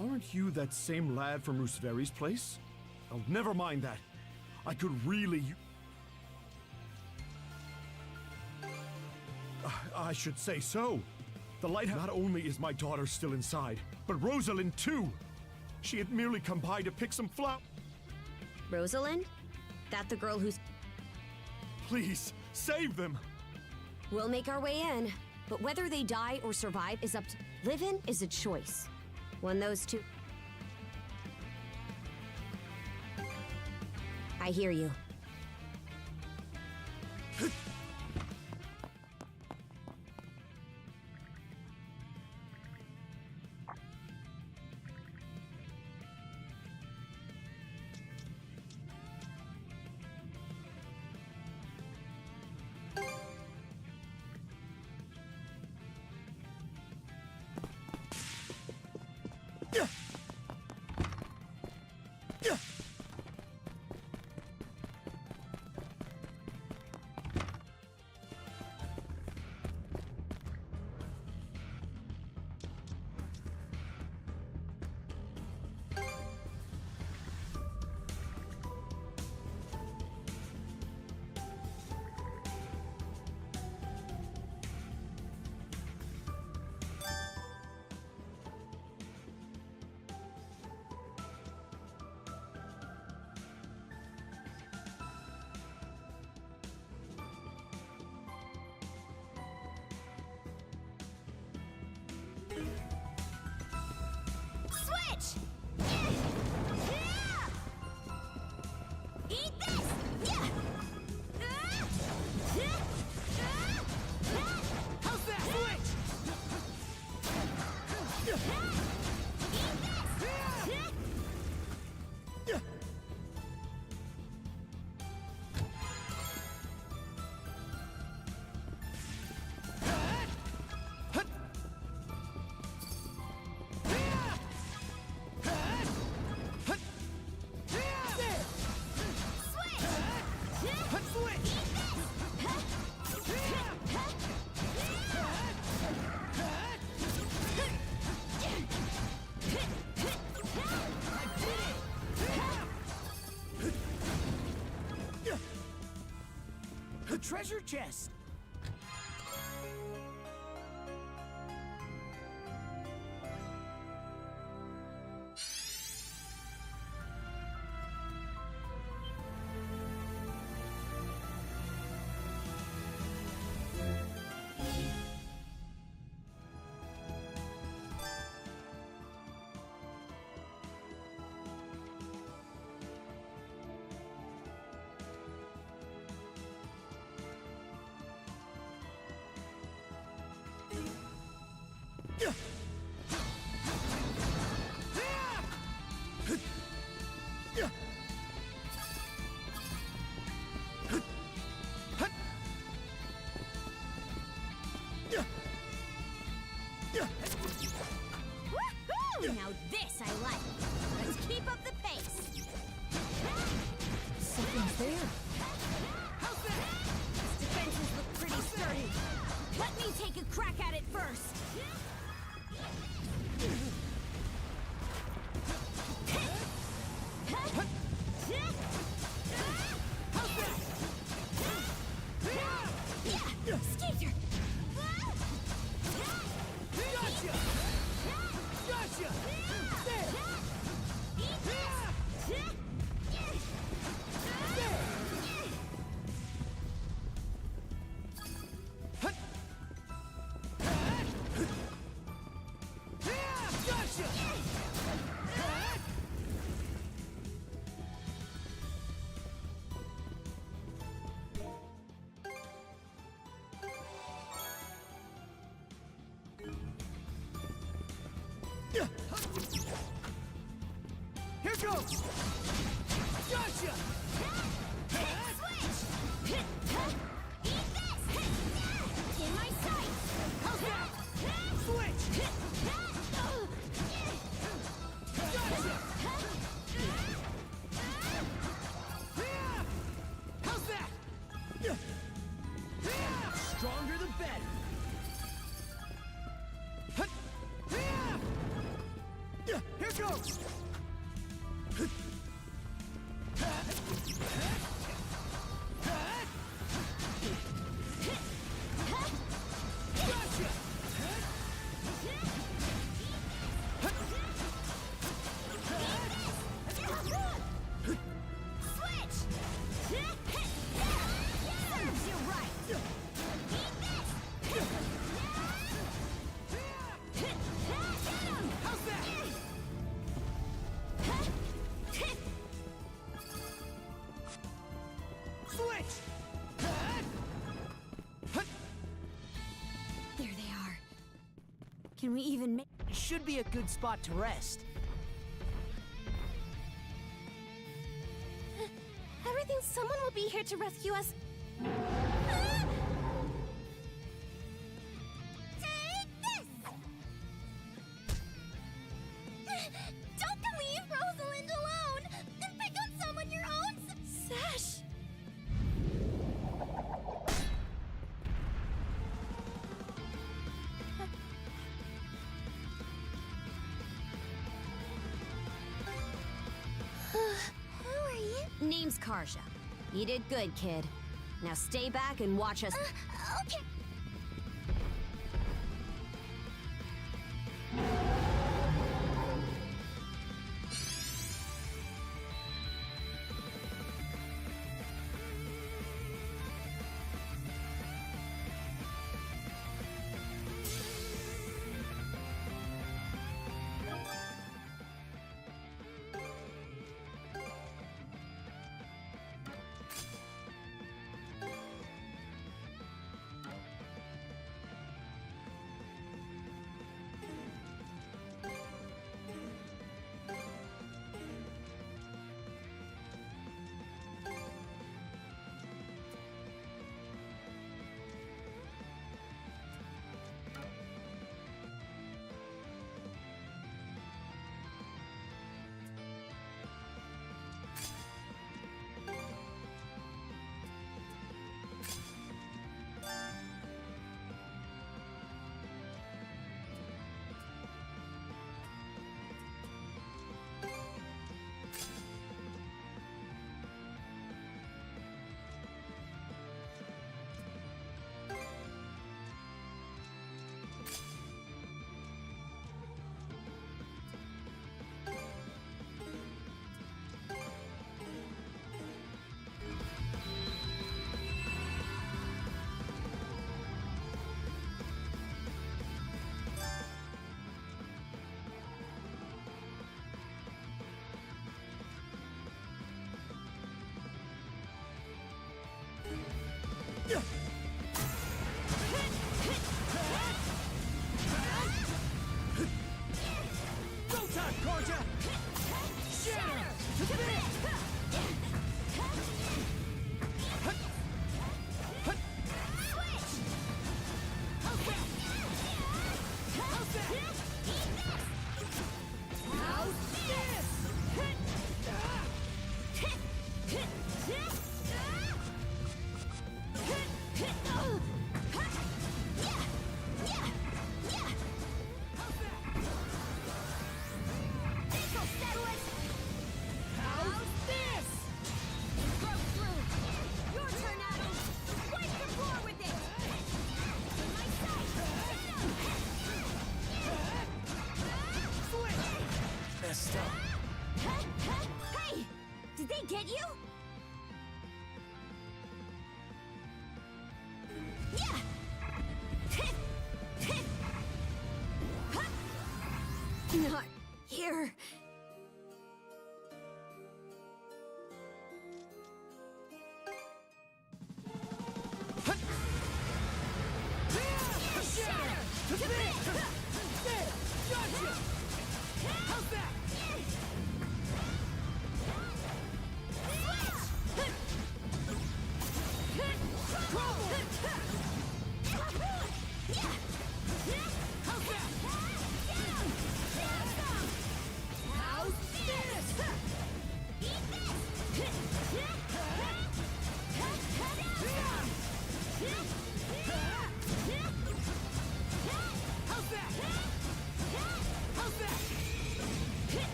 Speaker 13: Aren't you that same lad from Rooseveri's place? Oh, never mind that. I could really... I should say so. The lighthouse... Not only is my daughter still inside, but Rosalind too. She had merely come by to pick some flowers.
Speaker 6: Rosalind? That the girl who's...
Speaker 13: Please, save them!
Speaker 6: We'll make our way in, but whether they die or survive is up to... Living is a choice. One those two... I hear you.
Speaker 12: Treasure chest!
Speaker 6: Woohoo! Now this I like. Let's keep up the pace. Something's there. These defenses look pretty sturdy. Let me take a crack at it first. Skater!
Speaker 12: Gotcha! Gotcha! There! Here goes! Gotcha!
Speaker 6: Switch! Eat this! In my sight! How's that?
Speaker 12: Switch! Gotcha! How's that? Stronger the better!
Speaker 6: There they are. Can we even make...
Speaker 20: It should be a good spot to rest.
Speaker 11: Everything, someone will be here to rescue us. Take this! Don't leave Rosalind alone! And pick on someone your own sash!
Speaker 6: Who are you? Name's Karja. You did good, kid. Now stay back and watch us.
Speaker 11: Okay.
Speaker 6: Hey! Did they get you? Yeah! Not here.
Speaker 20: How's that?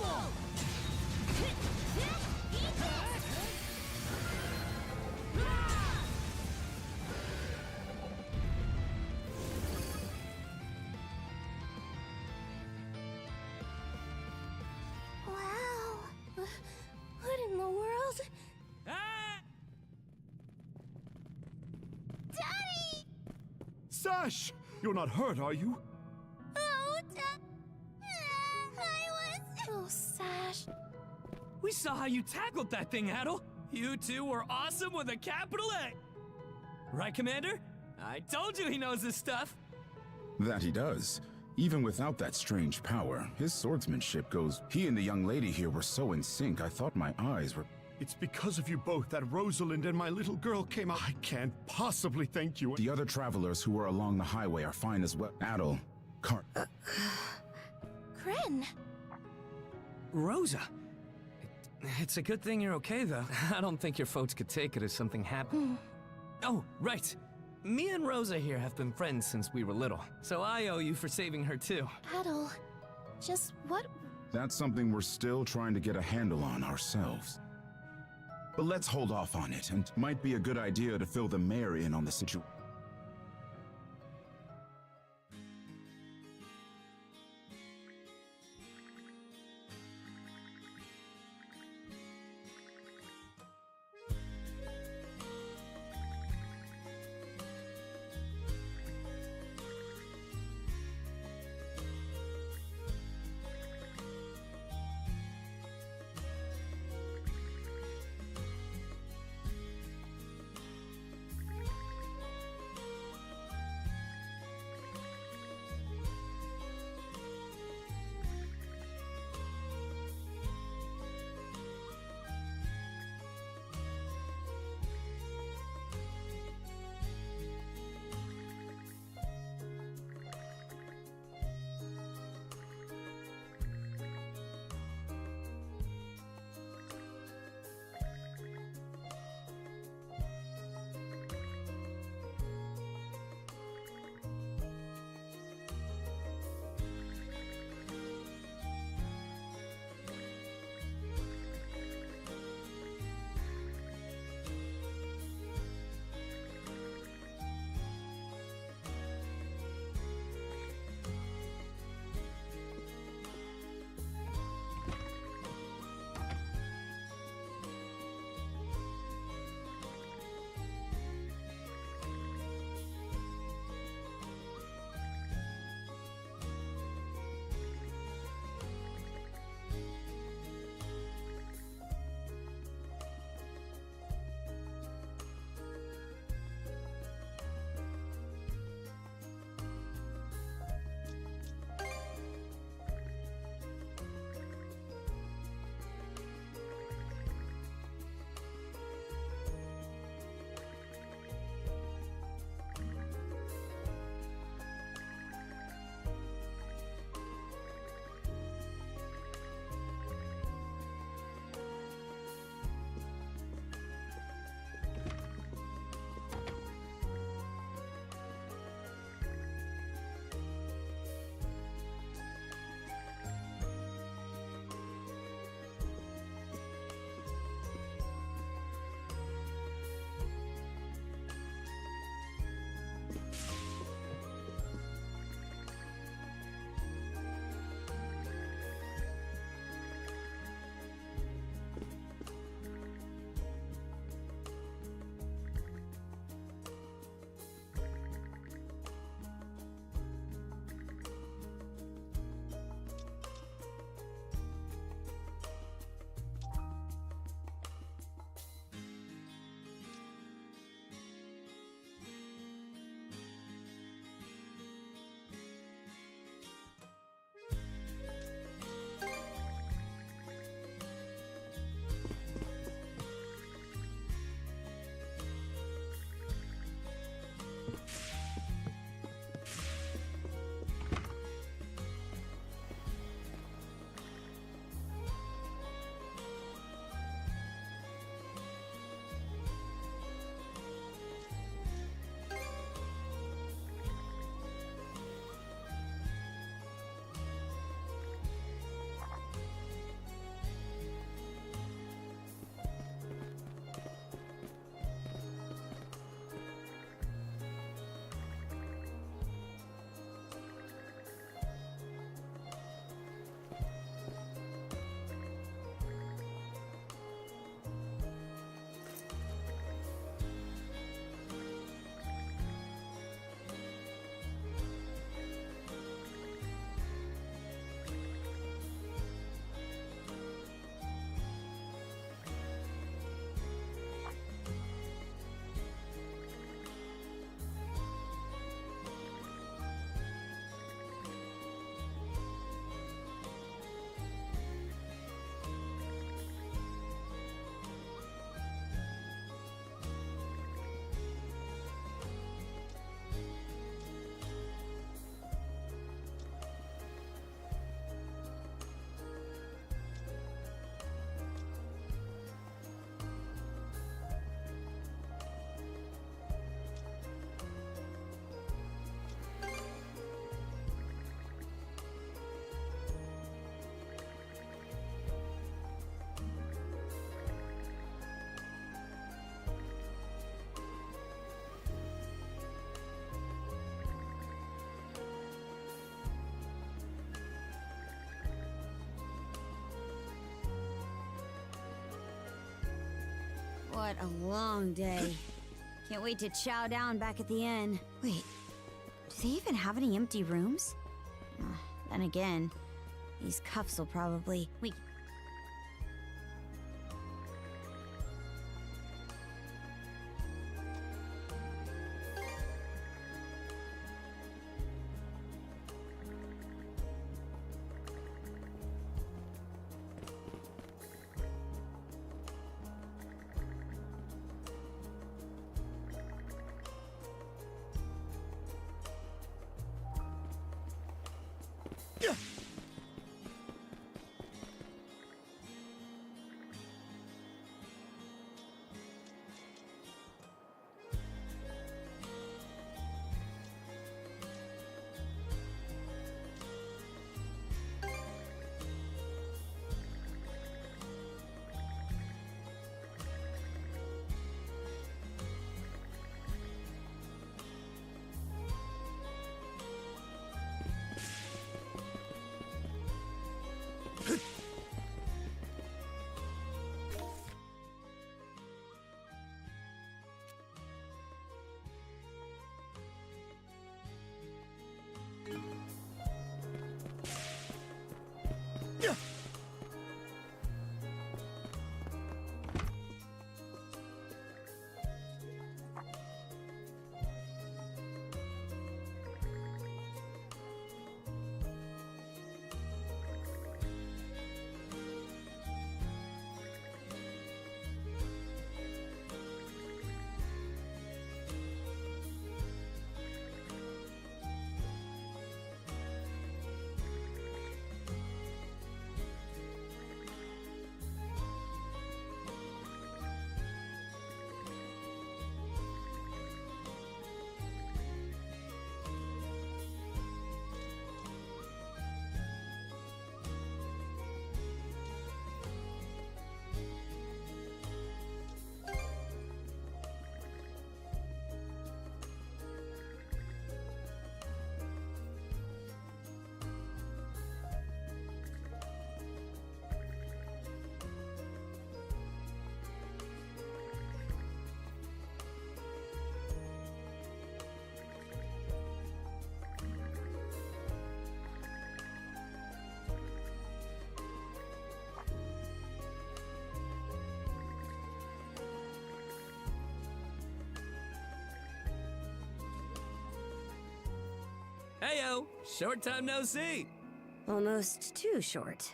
Speaker 3: Rumble!
Speaker 11: Wow. What in the world? Daddy!
Speaker 13: Sash! You're not hurt, are you?
Speaker 11: Oh, Oh, Sash.
Speaker 3: We saw how you tackled that thing, Adol. You two were awesome with a capital A. Right, Commander? I told you he knows his stuff.
Speaker 15: That he does. Even without that strange power, his swordsmanship goes... He and the young lady here were so in sync, I thought my eyes were...
Speaker 13: It's because of you both that Rosalind and my little girl came out. I can't possibly thank you.
Speaker 15: The other travelers who were along the highway are fine as well. Adol,
Speaker 11: Kren.
Speaker 3: Rosa. It's a good thing you're okay, though. I don't think your folks could take it if something happened. Oh, right. Me and Rosa here have been friends since we were little, so I owe you for saving her too.
Speaker 11: Adol, just what?
Speaker 15: That's something we're still trying to get a handle on ourselves. But let's hold off on it, and might be a good idea to fill the mayor in on the situation.
Speaker 6: What a long day. Can't wait to chow down back at the inn. Wait, do they even have any empty rooms? Then again, these cuffs will probably... Wait.
Speaker 3: Heyo, short time no see.
Speaker 6: Almost too short.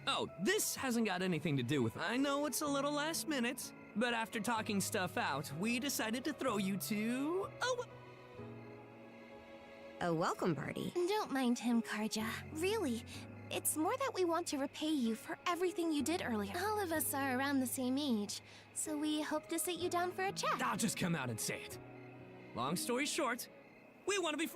Speaker 3: Oh, this hasn't got anything to do with... I know it's a little last minute, but after talking stuff out, we decided to throw you to...
Speaker 6: A welcome party.
Speaker 11: Don't mind him, Karja. Really, it's more that we want to repay you for everything you did earlier. All of us are around the same age, so we hope to sit you down for a chat.
Speaker 3: I'll just come out and say it. Long story short, we want to be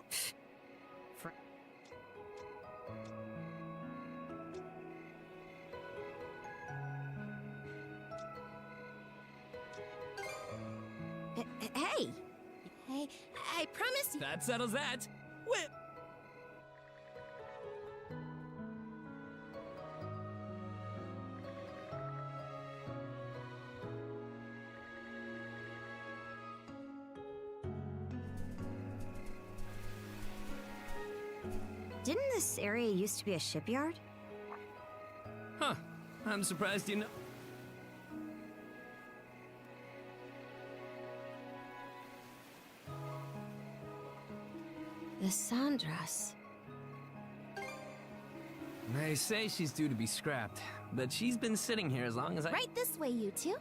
Speaker 6: Hey!
Speaker 11: Hey, I promise you...
Speaker 3: That settles that.
Speaker 6: Didn't this area used to be a shipyard?
Speaker 3: Huh. I'm surprised you know...
Speaker 6: The Sandras.
Speaker 3: They say she's due to be scrapped, but she's been sitting here as long as I...
Speaker 11: Right this way, you two.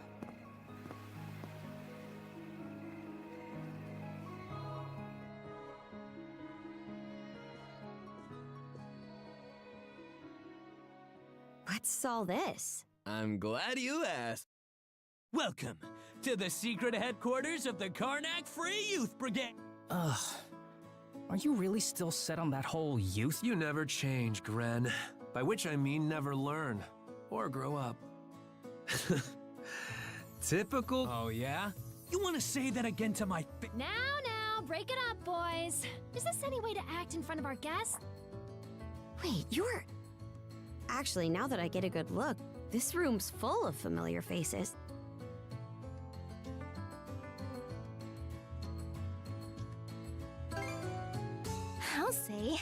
Speaker 6: What's all this?
Speaker 3: I'm glad you asked. Welcome to the secret headquarters of the Carnac Free Youth Brigade.
Speaker 18: Ugh. Are you really still set on that whole youth?
Speaker 19: You never change, Gren. By which I mean never learn. Or grow up. Typical...
Speaker 3: Oh, yeah? You want to say that again to my
Speaker 11: Now, Now, break it up, boys. Is this any way to act in front of our guests?
Speaker 6: Wait, you're... Actually, now that I get a good look, this room's full of familiar faces.
Speaker 11: I'll say.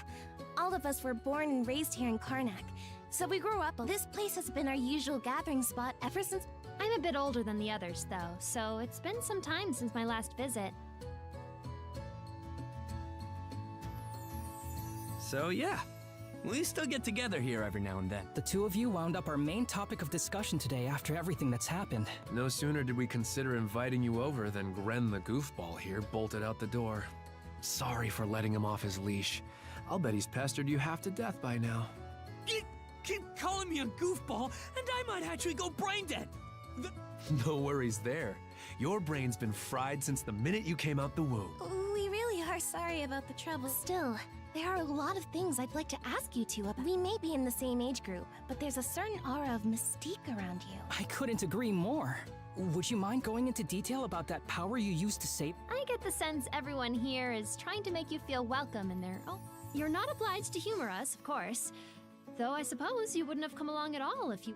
Speaker 11: All of us were born and raised here in Carnac, so we grew up. This place has been our usual gathering spot ever since.
Speaker 21: I'm a bit older than the others, though, so it's been some time since my last visit.
Speaker 3: So yeah, we still get together here every now and then.
Speaker 18: The two of you wound up our main topic of discussion today after everything that's happened.
Speaker 19: No sooner did we consider inviting you over than Gren the goofball here bolted out the door. Sorry for letting him off his leash. I'll bet he's pestered you half to death by now.
Speaker 3: You keep calling me a goofball, and I might actually go brain dead.
Speaker 19: No worries there. Your brain's been fried since the minute you came out the womb.
Speaker 11: We really are sorry about the trouble. Still, there are a lot of things I'd like to ask you two about. We may be in the same age group, but there's a certain aura of mystique around you.
Speaker 18: I couldn't agree more. Would you mind going into detail about that power you used to save?
Speaker 21: I get the sense everyone here is trying to make you feel welcome in their own. You're not obliged to humor us, of course. Though I suppose you wouldn't have come along at all if you...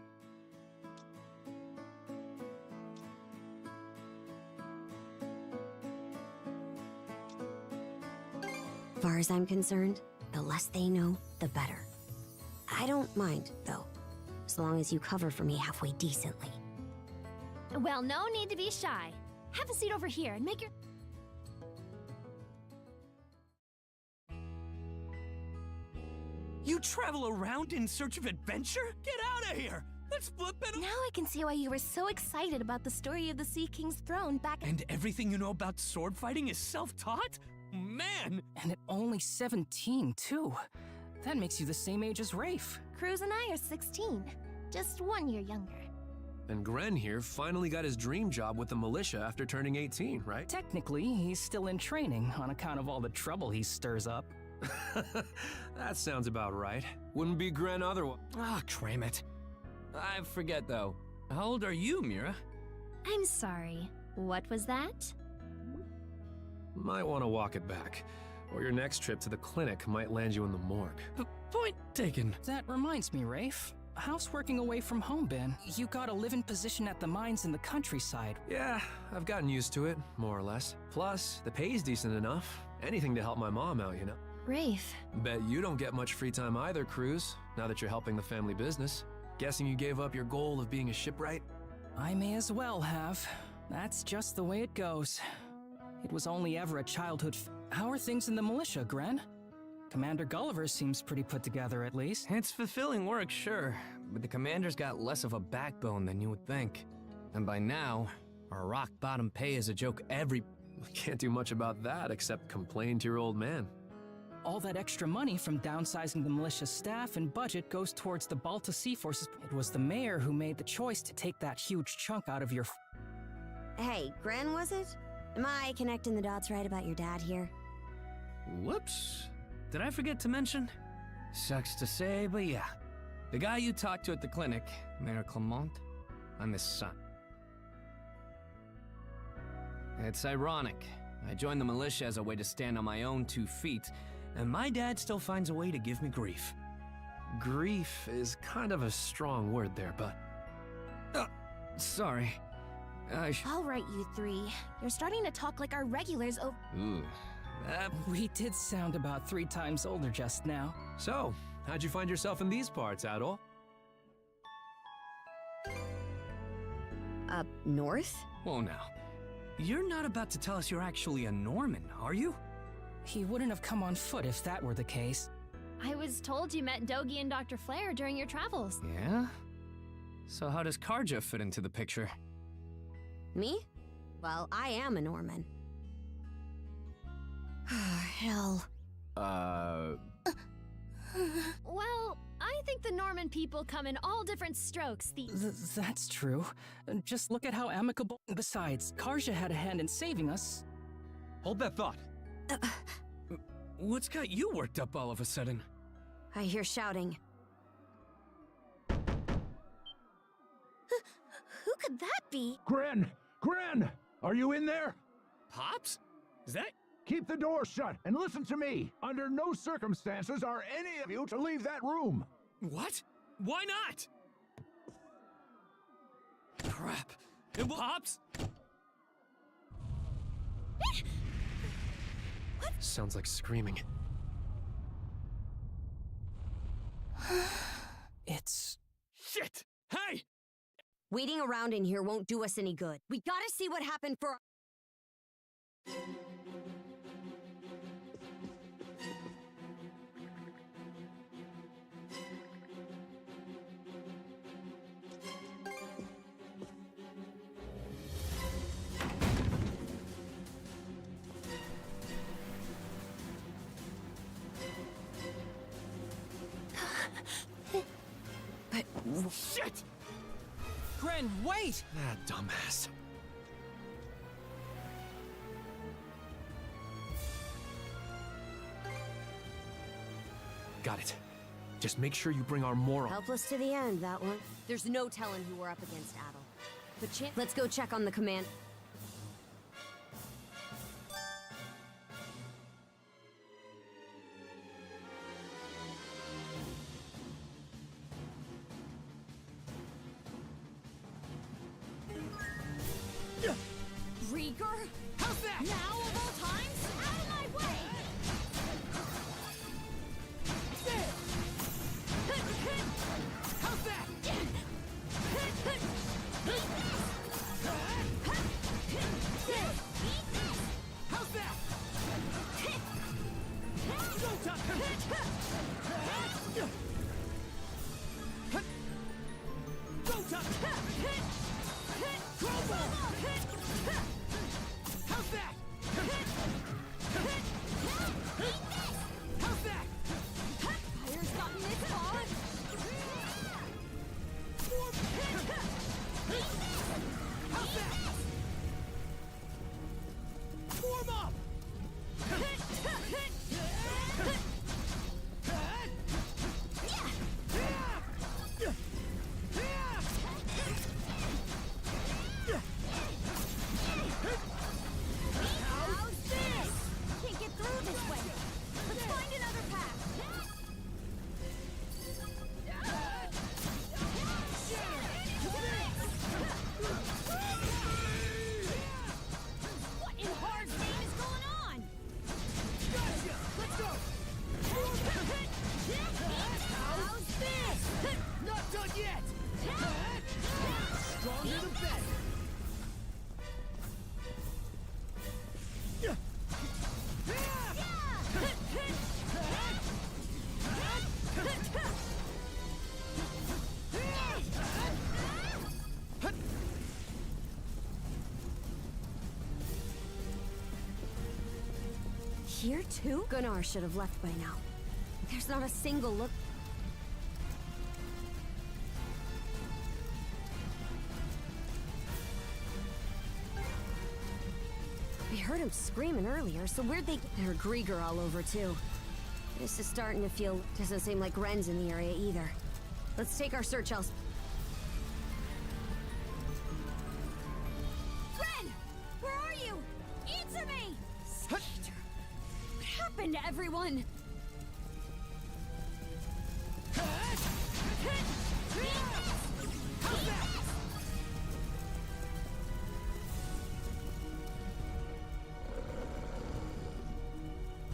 Speaker 6: Far as I'm concerned, the less they know, the better. I don't mind, though, as long as you cover for me halfway decently.
Speaker 21: Well, no need to be shy. Have a seat over here and make your...
Speaker 3: You travel around in search of adventure? Get out of here! Let's flip it.
Speaker 11: Now I can see why you were so excited about the story of the Sea King's throne back.
Speaker 3: And everything you know about sword fighting is self-taught? Man!
Speaker 18: And at only 17, too. That makes you the same age as Rafe.
Speaker 11: Cruz and I are 16, just 1 year younger.
Speaker 19: And Gren here finally got his dream job with the militia after turning 18, right?
Speaker 18: Technically, he's still in training on account of all the trouble he stirs up.
Speaker 19: That sounds about right. Wouldn't be Gren otherwise.
Speaker 3: Ah, cram it. I forget, though. How old are you, Mira?
Speaker 21: I'm sorry. What was that?
Speaker 19: Might want to walk it back, or your next trip to the clinic might land you in the morgue.
Speaker 3: Point taken.
Speaker 18: That reminds me, Rafe. How's working away from home been? You got a live-in position at the mines in the countryside.
Speaker 19: Yeah, I've gotten used to it, more or less. Plus, the pay's decent enough. Anything to help my mom out, you know.
Speaker 21: Rafe.
Speaker 19: Bet you don't get much free time either, Cruz, now that you're helping the family business. Guessing you gave up your goal of being a shipwright?
Speaker 18: I may as well have. That's just the way it goes. It was only ever a childhood How are things in the militia, Gren? Commander Gulliver seems pretty put together, at least.
Speaker 3: It's fulfilling work, sure, but the commander's got less of a backbone than you would think. And by now, our rock-bottom pay is a joke every...
Speaker 19: We can't do much about that except complain to your old man.
Speaker 18: All that extra money from downsizing the militia staff and budget goes towards the Balta Sea Forces. It was the mayor who made the choice to take that huge chunk out of your...
Speaker 6: Hey, Gren, was it? Am I connecting the dots right about your dad here?
Speaker 3: Whoops. Did I forget to mention? Sucks to say, but yeah. The guy you talked to at the clinic, Mayor Clement, I'm his son. It's ironic. I joined the militia as a way to stand on my own 2 feet, and my dad still finds a way to give me grief.
Speaker 19: Grief is kind of a strong word there, but...
Speaker 3: Sorry.
Speaker 11: All right, you three. You're starting to talk like our regulars over...
Speaker 3: Ooh.
Speaker 18: We did sound about 3 times older just now.
Speaker 19: So, how'd you find yourself in these parts, Adol?
Speaker 6: Up north?
Speaker 3: Whoa now. You're not about to tell us you're actually a Norman, are you?
Speaker 18: He wouldn't have come on foot if that were the case.
Speaker 21: I was told you met Dogi and Dr. Flair during your travels.
Speaker 3: Yeah? So how does Karja fit into the picture?
Speaker 6: Me? Well, I am a Norman. Hell.
Speaker 21: Well, I think the Norman people come in all different strokes.
Speaker 18: That's true. Just look at how amicable. Besides, Karja had a hand in saving us.
Speaker 3: Hold that thought. What's got you worked up all of a sudden?
Speaker 6: I hear shouting.
Speaker 11: Who could that be?
Speaker 15: Gren! Gren! Are you in there?
Speaker 3: Pops? Is that
Speaker 17: Keep the door shut and listen to me. Under no circumstances are any of you to leave that room.
Speaker 3: What? Why not? Crap. It pops?
Speaker 19: Sounds like screaming. It's...
Speaker 3: Shit! Hey!
Speaker 6: Waiting around in here won't do us any good. We gotta see what happened for...
Speaker 3: Shit!
Speaker 18: Gren, wait!
Speaker 19: That dumbass. Got it. Just make sure you bring our moral.
Speaker 6: Helpless to the end, that one. There's no telling who we're up against, Adol. But let's go check on the command.
Speaker 9: Rainorh? How's that? Now of all times? Out of my way! How's that? How's that? Go time! Go time! Crowbar! How's that? How's that?
Speaker 6: Fire's gotten its on!
Speaker 9: How's that? Form up!
Speaker 6: How's this? Can't get through this way. Let's find another path. What in hard's name is going on?
Speaker 9: Gotcha! Let's go!
Speaker 6: How's this?
Speaker 9: Not done yet! Stronger the better!
Speaker 6: Here too? Gunnar should have left by now. There's not a single look. We heard him screaming earlier, so where'd they get their Grieger all over too? This is starting to feel... doesn't seem like Ren's in the area either. Let's take our search elsewhere. Ren! Where are you? Answer me! Sekitar. What happened to everyone?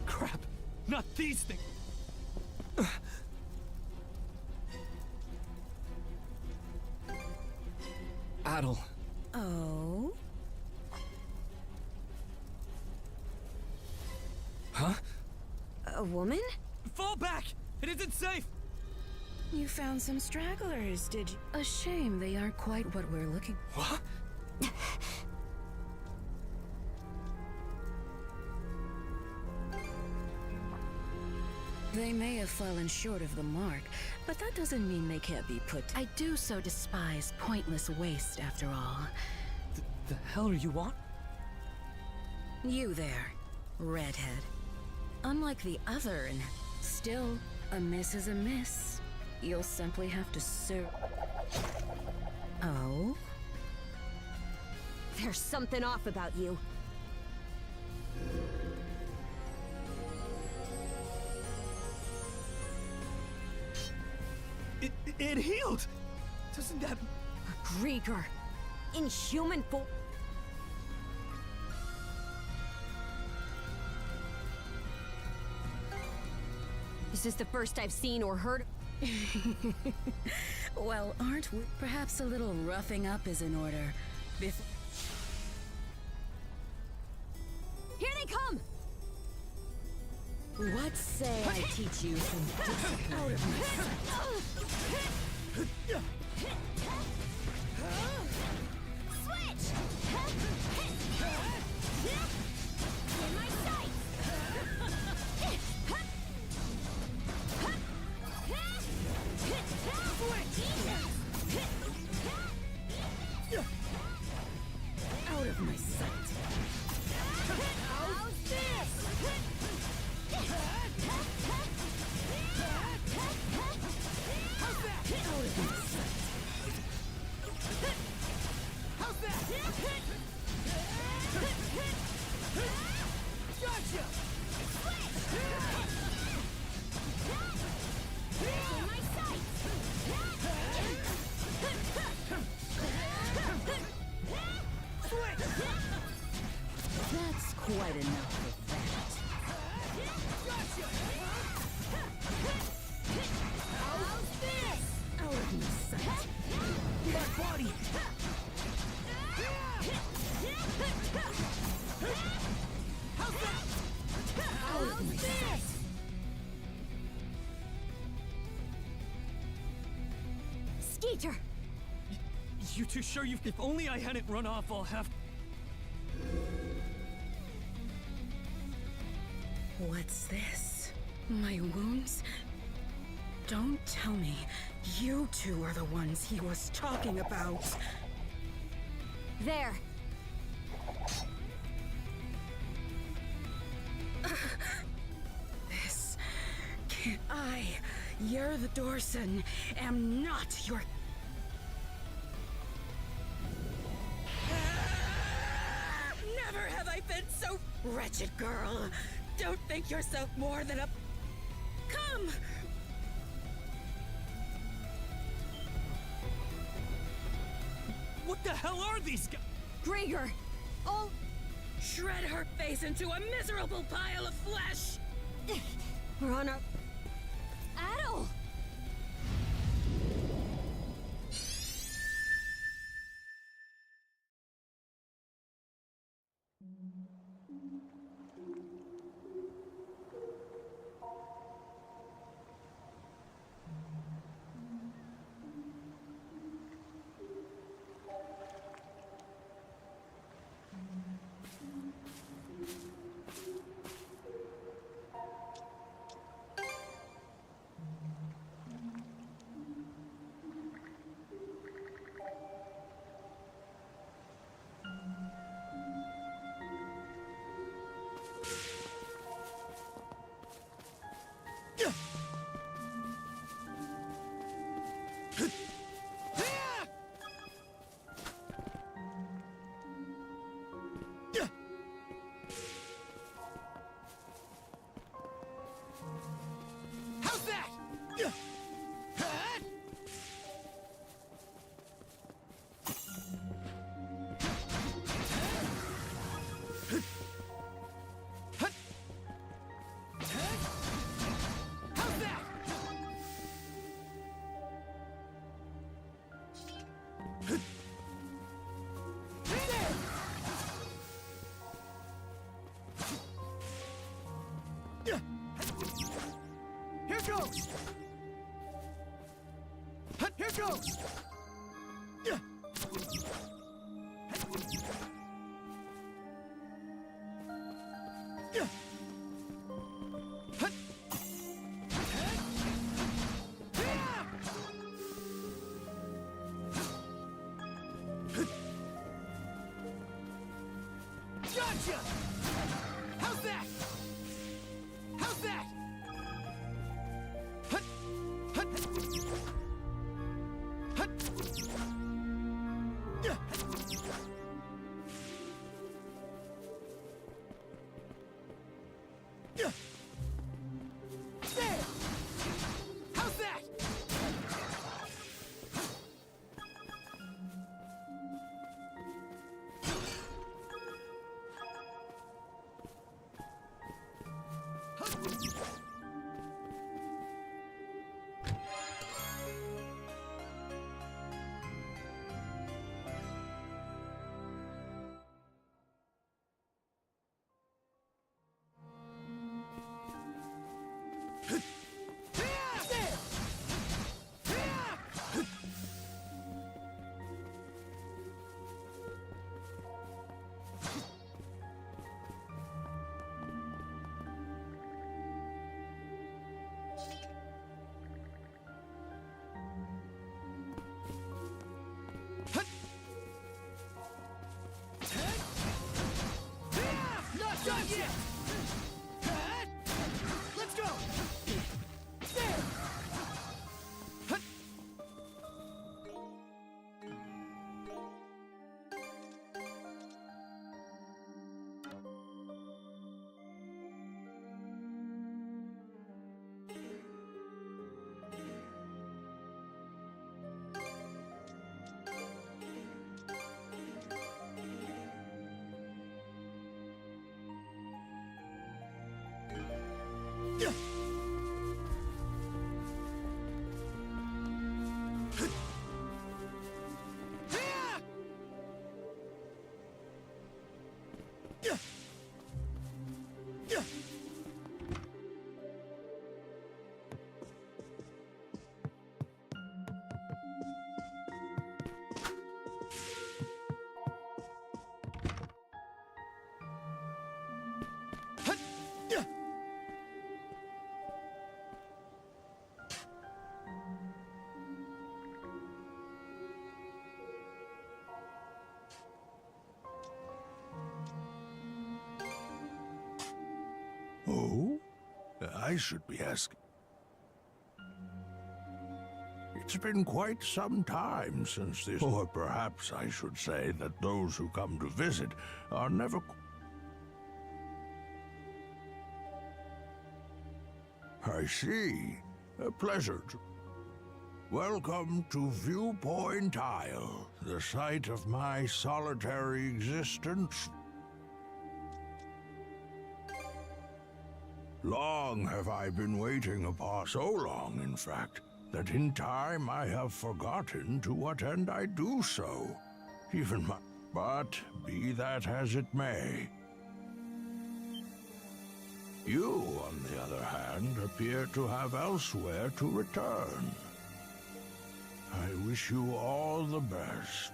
Speaker 3: Crap! Not these things!
Speaker 19: Adol.
Speaker 6: Oh?
Speaker 19: Huh?
Speaker 6: A woman?
Speaker 3: Fall back! It isn't safe!
Speaker 22: You found some stragglers, did you? A shame they aren't quite what we're looking for.
Speaker 19: What?
Speaker 22: They may have fallen short of the mark, but that doesn't mean they can't be put. I do so despise pointless waste, after all.
Speaker 19: The hell are you on?
Speaker 22: You there, redhead. Unlike the other, and still, a miss is a miss. You'll simply have to serve. Oh?
Speaker 6: There's something off about you.
Speaker 3: It healed! Doesn't that...
Speaker 6: Rainorh, in human form. This is the first I've seen or heard.
Speaker 22: Well, aren't we? Perhaps a little roughing up is in order.
Speaker 6: Here they come!
Speaker 22: What say I teach you some discipline? Out of my
Speaker 6: Switch! In my sights!
Speaker 22: Out of my sight.
Speaker 6: How's this?
Speaker 12: How's that?
Speaker 22: Out of my sight.
Speaker 12: How's that? Gotcha!
Speaker 6: In my sights!
Speaker 22: That's quite enough of that.
Speaker 12: Gotcha!
Speaker 6: How's this?
Speaker 22: Out of my sight.
Speaker 12: My body! How's that?
Speaker 6: How's this? Skeeter!
Speaker 3: You too sure you... If only I hadn't run off, I'll have...
Speaker 22: What's this? My wounds? Don't tell me you two are the ones he was talking about.
Speaker 6: There.
Speaker 22: This can't. You're the Dorson, am not your. Never have I been so wretched, girl. Don't think yourself more than a. Come!
Speaker 3: What the hell are these guys?
Speaker 6: Rainorh! Oh!
Speaker 22: Shred her face into a miserable pile of flesh!
Speaker 6: We're on our... Adol!
Speaker 12: How's that? How's that? Here goes! Here goes! Gotcha! How's that? How's that? There! How's that?
Speaker 9: Gotcha! Let's go! There!
Speaker 12: Oh? I should be asking. It's been quite some time since this... Or perhaps I should say that those who come to visit are never... I see. A pleasure to... Welcome to Viewpoint Isle, the site of my solitary existence. Long have I been waiting upon, so long, in fact, that in time I have forgotten to what end I do so. Even my... But be that as it may. You, on the other hand, appear to have elsewhere to return. I wish you all the best.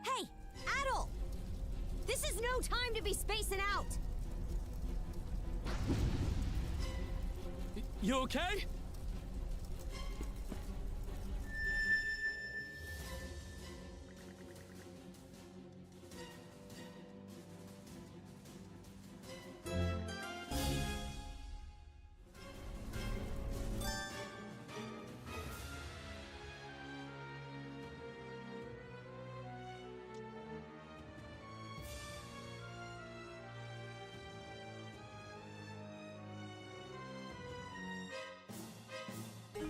Speaker 6: Hey, Adol! This is no time to be spacing out!
Speaker 3: You okay?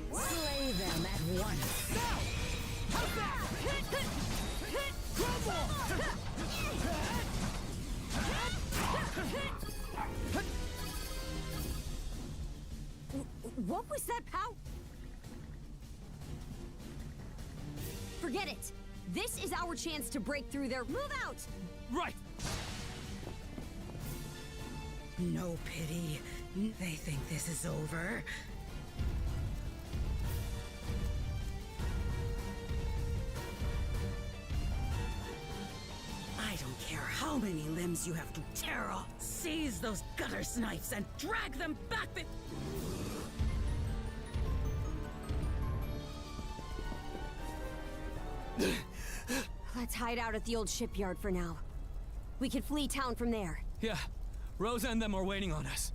Speaker 22: Slay them at once.
Speaker 9: Now! How's that? Crumble!
Speaker 6: What was that pow? Forget it. This is our chance to break through their... Move out!
Speaker 3: Right!
Speaker 22: No pity. They think this is over. I don't care how many limbs you have to tear off. Seize those gutter snipes and drag them back the...
Speaker 6: Let's hide out at the old shipyard for now. We can flee town from there.
Speaker 3: Yeah, Rosa and them are waiting on us.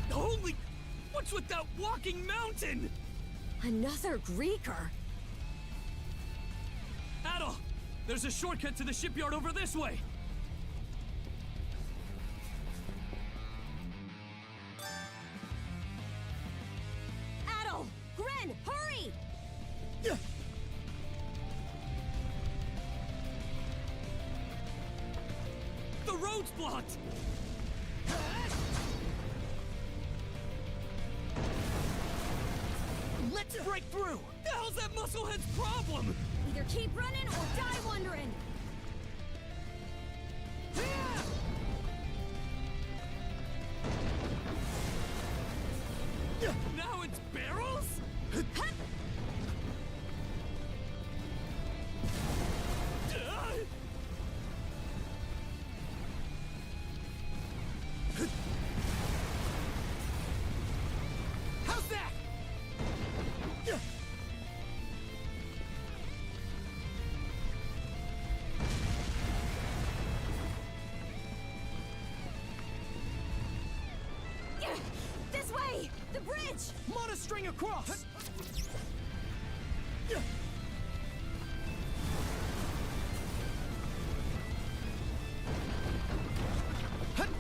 Speaker 3: Holy... What's with that walking mountain?
Speaker 6: Another Greeker?
Speaker 3: Adol! There's a shortcut to the shipyard over this way!
Speaker 6: Adol! Gren, hurry!
Speaker 3: The road's blocked!
Speaker 9: Let's break through!
Speaker 3: The hell's that musclehead's problem?
Speaker 6: Either keep running or die wondering!
Speaker 3: Now it's barrels?
Speaker 9: How's that?
Speaker 20: bridge!
Speaker 18: Monostring across!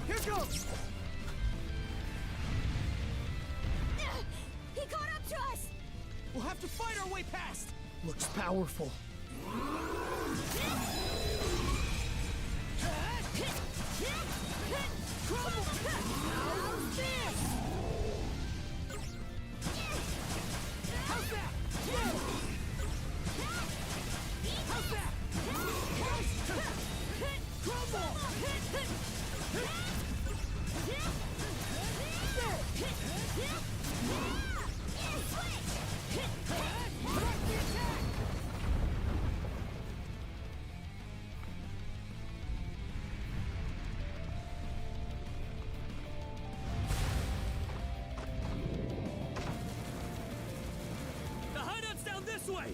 Speaker 20: Here goes! He caught up to us!
Speaker 18: We'll have to fight our way past! Looks powerful.
Speaker 20: How's this?
Speaker 18: How's that? How's that? Crumble!
Speaker 3: The hideout's down this way!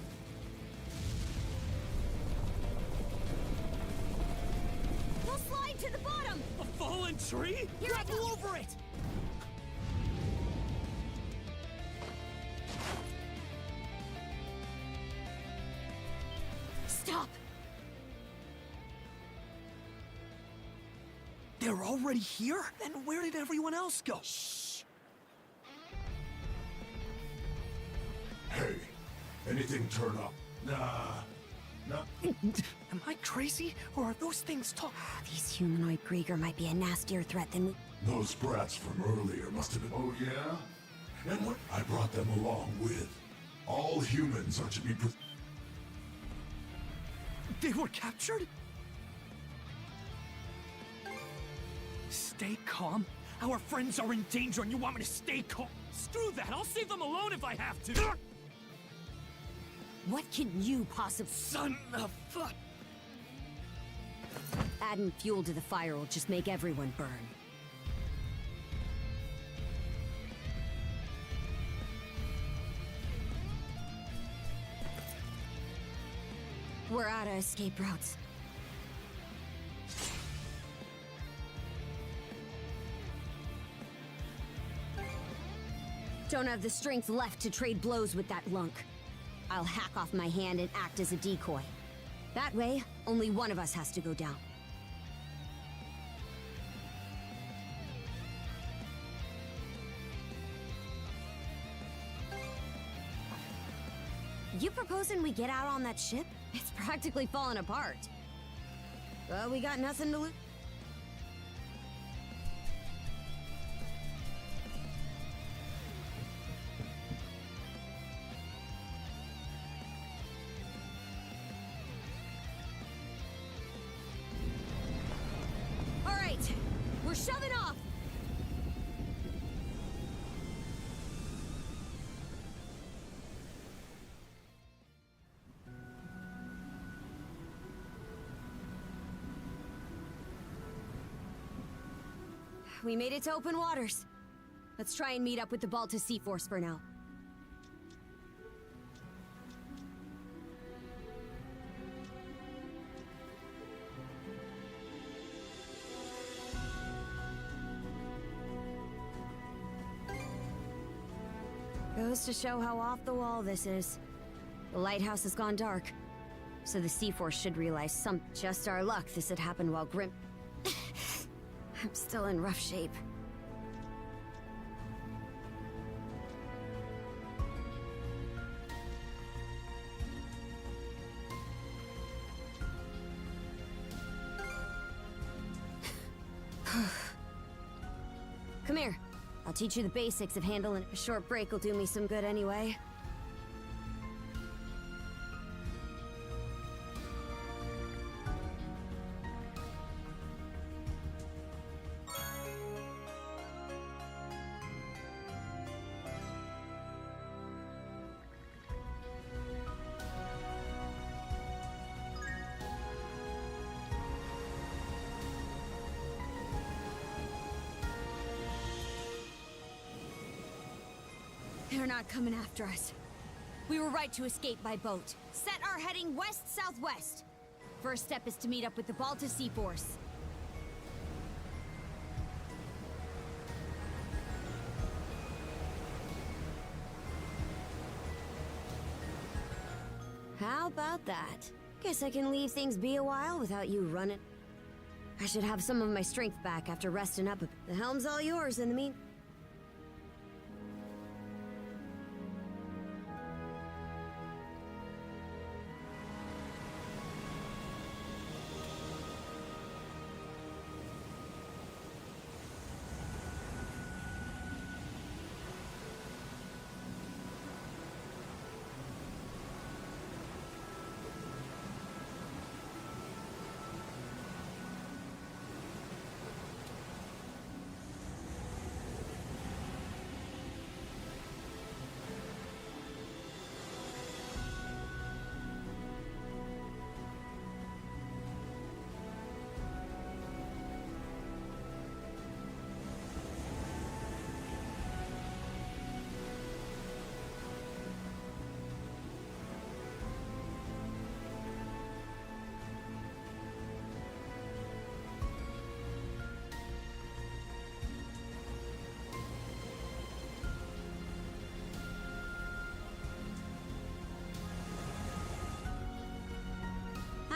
Speaker 6: We'll slide to the bottom!
Speaker 3: A fallen tree?
Speaker 18: Grapple over it!
Speaker 6: Stop!
Speaker 18: They're already here? Then where did everyone else go?
Speaker 6: Shh!
Speaker 12: Hey, anything turn up? Nah.
Speaker 18: Am I crazy? Or are those things talk?
Speaker 6: These humanoid Grieger might be a nastier threat than we...
Speaker 12: Those brats from earlier must have been... Oh, yeah? And what? I brought them along with. All humans are to be...
Speaker 18: They were captured? Stay calm? Our friends are in danger and you want me to stay calm?
Speaker 3: Screw that! I'll save them alone if I have to!
Speaker 6: What can you possibly...
Speaker 18: Son of fuck!
Speaker 6: Adding fuel to the fire will just make everyone burn. We're out of escape routes. Don't have the strength left to trade blows with that lunk. I'll hack off my hand and act as a decoy. That way, only one of us has to go down. You proposing we get out on that ship? It's practically falling apart. Well, we got nothing to lose. All right, we're shoving off. We made it to open waters. Let's try and meet up with the Balta Sea Force for now. Goes to show how off the wall this is. The lighthouse has gone dark, so the Sea Force should realize some... Just our luck this had happened while Grim... I'm still in rough shape. Come here. I'll teach you the basics of handling. A short break will do me some good anyway. They're not coming after us. We were right to escape by boat. Set our heading west-southwest. First step is to meet up with the Balta Sea Force. How about that? Guess I can leave things be a while without you running. I should have some of my strength back after resting up. The helm's all yours in the meantime.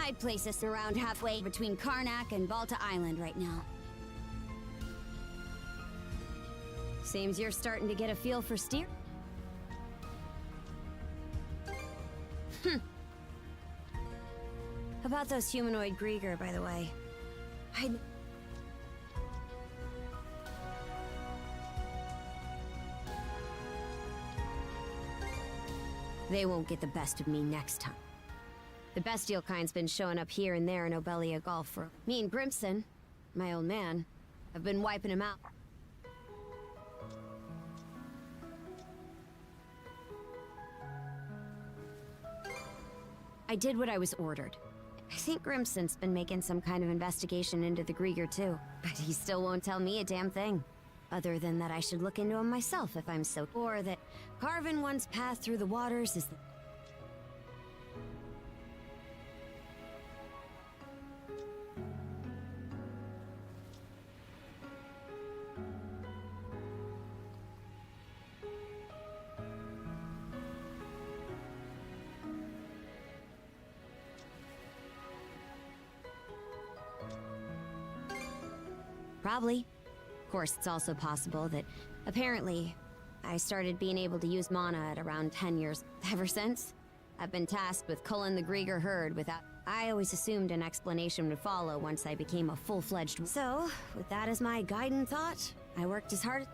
Speaker 6: I'd place us around halfway between Carnac and Balta Island right now. Seems you're starting to get a feel for steer. About those humanoid Grieger, by the way. They won't get the best of me next time. The bestial kind's been showing up here and there in Obelia Gulf for me and Grimson, my old man, have been wiping him out. I did what I was ordered. I think Grimson's been making some kind of investigation into the Grieger too, but he still won't tell me a damn thing. Other than that I should look into him myself if I'm so... Or that carving one's path through the waters is the... Probably. Of course, it's also possible that, apparently, I started being able to use mana at around 10 years. Ever since, I've been tasked with culling the Grieger herd without... I always assumed an explanation would follow once I became a full-fledged... So, with that as my guiding thought, I worked as hard...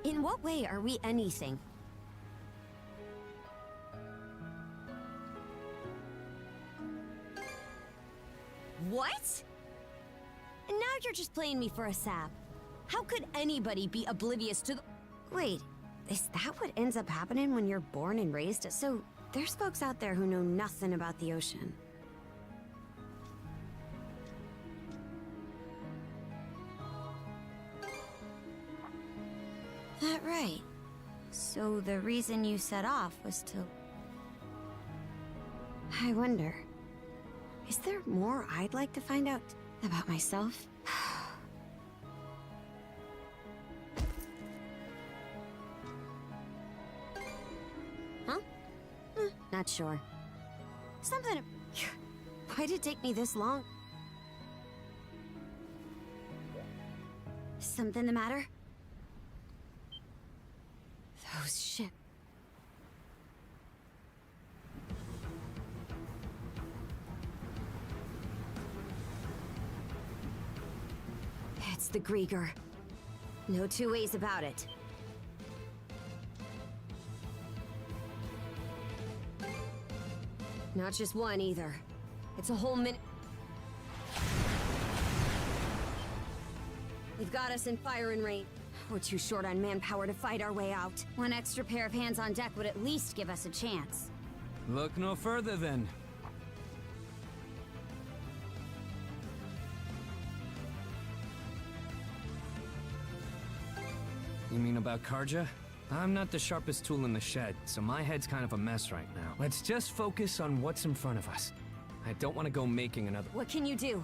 Speaker 6: In what way are we anything? What? And now you're just playing me for a sap. How could anybody be oblivious to the... Wait, is that what ends up happening when you're born and raised? So, there's folks out there who know nothing about the ocean. That right. So the reason you set off was to... I wonder... Is there more I'd like to find out about myself? Huh? Not sure. Something... Why did it take me this long? Something the matter? Those ships... It's the Grieger. No two ways about it. Not just one, either. It's a whole minute. They've got us in fire and rain. We're too short on manpower to fight our way out. One extra pair of hands on deck would at least give us a chance.
Speaker 3: Look no further, then. You mean about Karja? I'm not the sharpest tool in the shed, so my head's kind of a mess right now. Let's just focus on what's in front of us. I don't want to go making another...
Speaker 6: What can you do?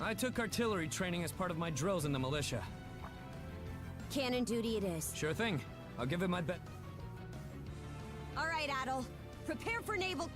Speaker 3: I took artillery training as part of my drills in the militia.
Speaker 6: Cannon duty it is.
Speaker 3: Sure thing. I'll give it my best.
Speaker 6: All right, Adol. Prepare for naval...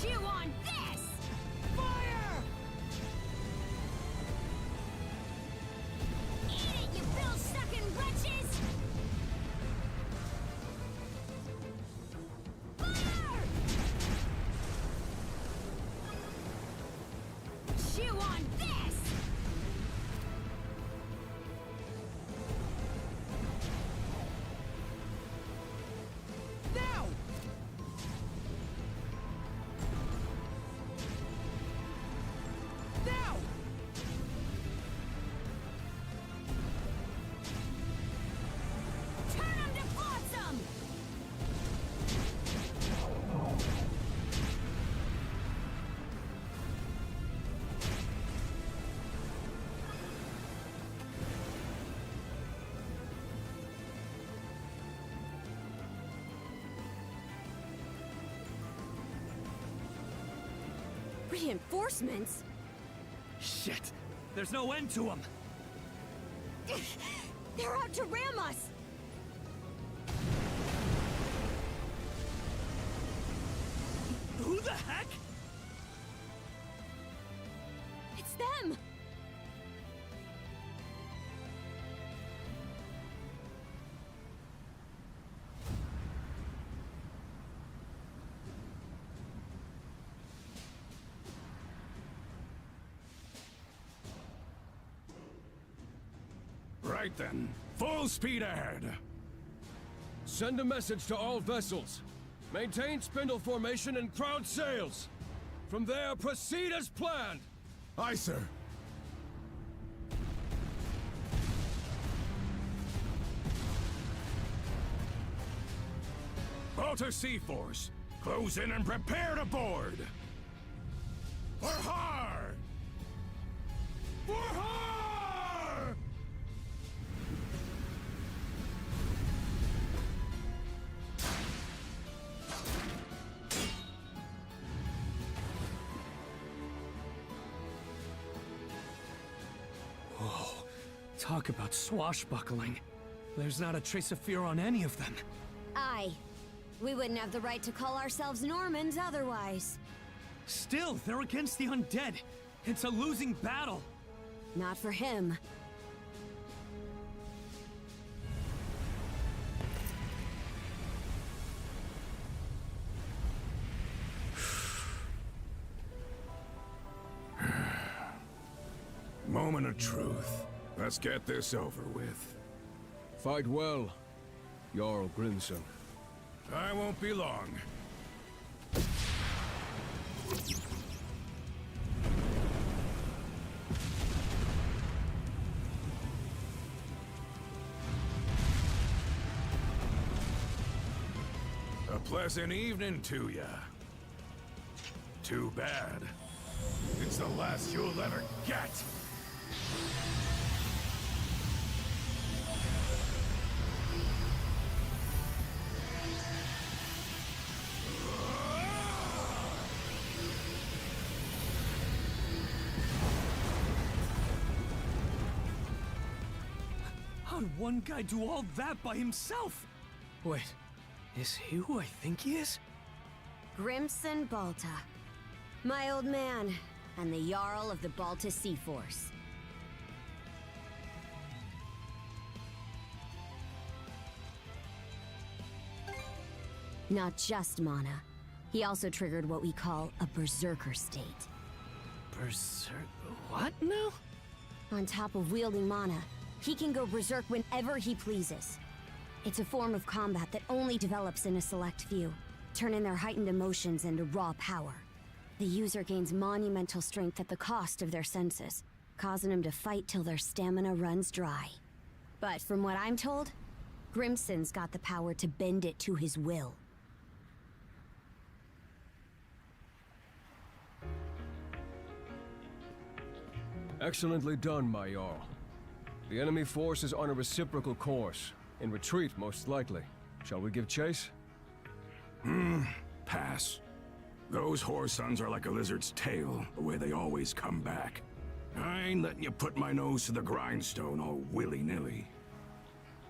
Speaker 6: Chew on this! Fire! Eat it, you bill-sucking wretches! Fire! Chew on this! Now! Now! Turn them to flotsam! Reinforcements?
Speaker 3: Shit! There's no end to them!
Speaker 6: They're out to ram us!
Speaker 3: Who the heck?
Speaker 6: It's them!
Speaker 12: Right then. Full speed ahead.
Speaker 7: Send a message to all vessels. Maintain spindle formation and crowd sails. From there, proceed as planned.
Speaker 12: Aye, sir. Balta Sea Force, close in and prepare to board. For har! For har!
Speaker 3: Whoa. Talk about swashbuckling. There's not a trace of fear on any of them.
Speaker 6: Aye. We wouldn't have the right to call ourselves Normans otherwise.
Speaker 3: Still, they're against the undead. It's a losing battle.
Speaker 6: Not for him.
Speaker 12: Moment of truth. Let's get this over with.
Speaker 7: Fight well, Jarl Grimson.
Speaker 12: I won't be long. A pleasant evening to ya. Too bad. It's the last you'll ever get.
Speaker 3: How'd one guy do all that by himself? Wait, is he who I think he is?
Speaker 6: Grimson Balta. My old man, and the Jarl of the Balta Sea Force. Not just mana. He also triggered what we call a berserker state.
Speaker 3: What now?
Speaker 6: On top of wielding mana, he can go berserk whenever he pleases. It's a form of combat that only develops in a select few, turning their heightened emotions into raw power. The user gains monumental strength at the cost of their senses, causing them to fight till their stamina runs dry. But from what I'm told, Grimson's got the power to bend it to his will.
Speaker 7: Excellently done, my Jarl. The enemy force is on a reciprocal course. In retreat, most likely. Shall we give chase?
Speaker 15: Pass. Those whoresuns are like a lizard's tail, the way they always come back. I ain't letting you put my nose to the grindstone all willy-nilly.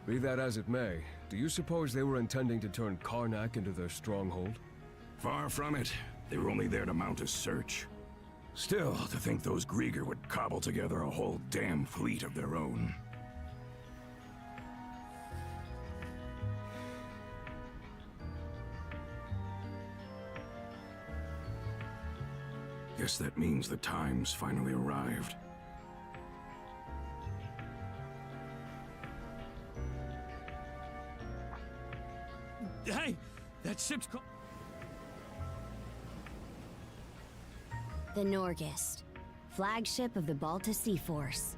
Speaker 7: Be that as it may, do you suppose they were intending to turn Carnac into their stronghold?
Speaker 15: Far from it. They were only there to mount a search. Still, to think those Grieger would cobble together a whole damn fleet of their own. Guess that means the time's finally arrived.
Speaker 3: Hey! That ship's
Speaker 6: The Norgist, flagship of the Balta Sea Force.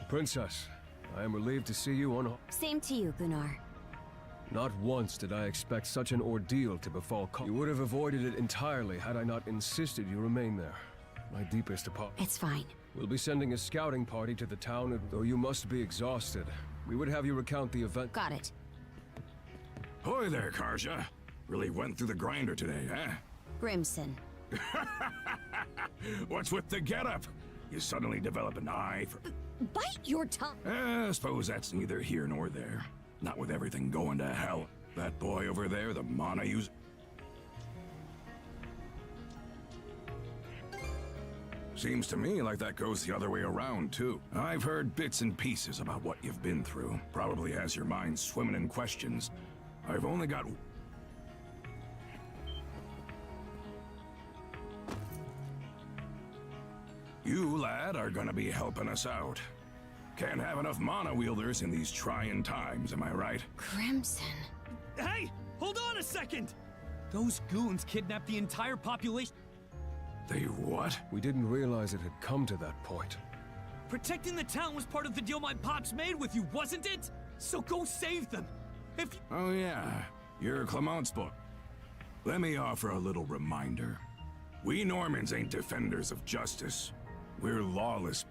Speaker 7: Princess, I am relieved to see you on...
Speaker 6: Same to you, Gunnar.
Speaker 7: Not once did I expect such an ordeal to befall You would have avoided it entirely had I not insisted you remain there. My deepest apologies.
Speaker 6: It's fine.
Speaker 7: We'll be sending a scouting party to the town, and though you must be exhausted, we would have you recount the event.
Speaker 6: Got it.
Speaker 15: Hoy there, Karja. Really went through the grinder today, huh?
Speaker 6: Grimson.
Speaker 15: What's with the getup? You suddenly develop an eye for...
Speaker 6: Bite your tongue!
Speaker 15: I suppose that's neither here nor there. Not with everything going to hell. That boy over there, the mana user... Seems to me like that goes the other way around, too. I've heard bits and pieces about what you've been through. Probably has your mind swimming in questions. I've only got... You, lad, are gonna be helping us out. Can't have enough mana wielders in these trying times, am I right?
Speaker 6: Crimson.
Speaker 3: Hey! Hold on a second! Those goons kidnapped the entire population.
Speaker 15: They what?
Speaker 7: We didn't realize it had come to that point.
Speaker 3: Protecting the town was part of the deal my pops made with you, wasn't it? So go save them. If you...
Speaker 15: Oh yeah, you're Clement's boy. Let me offer a little reminder. We Normans ain't defenders of justice. We're lawless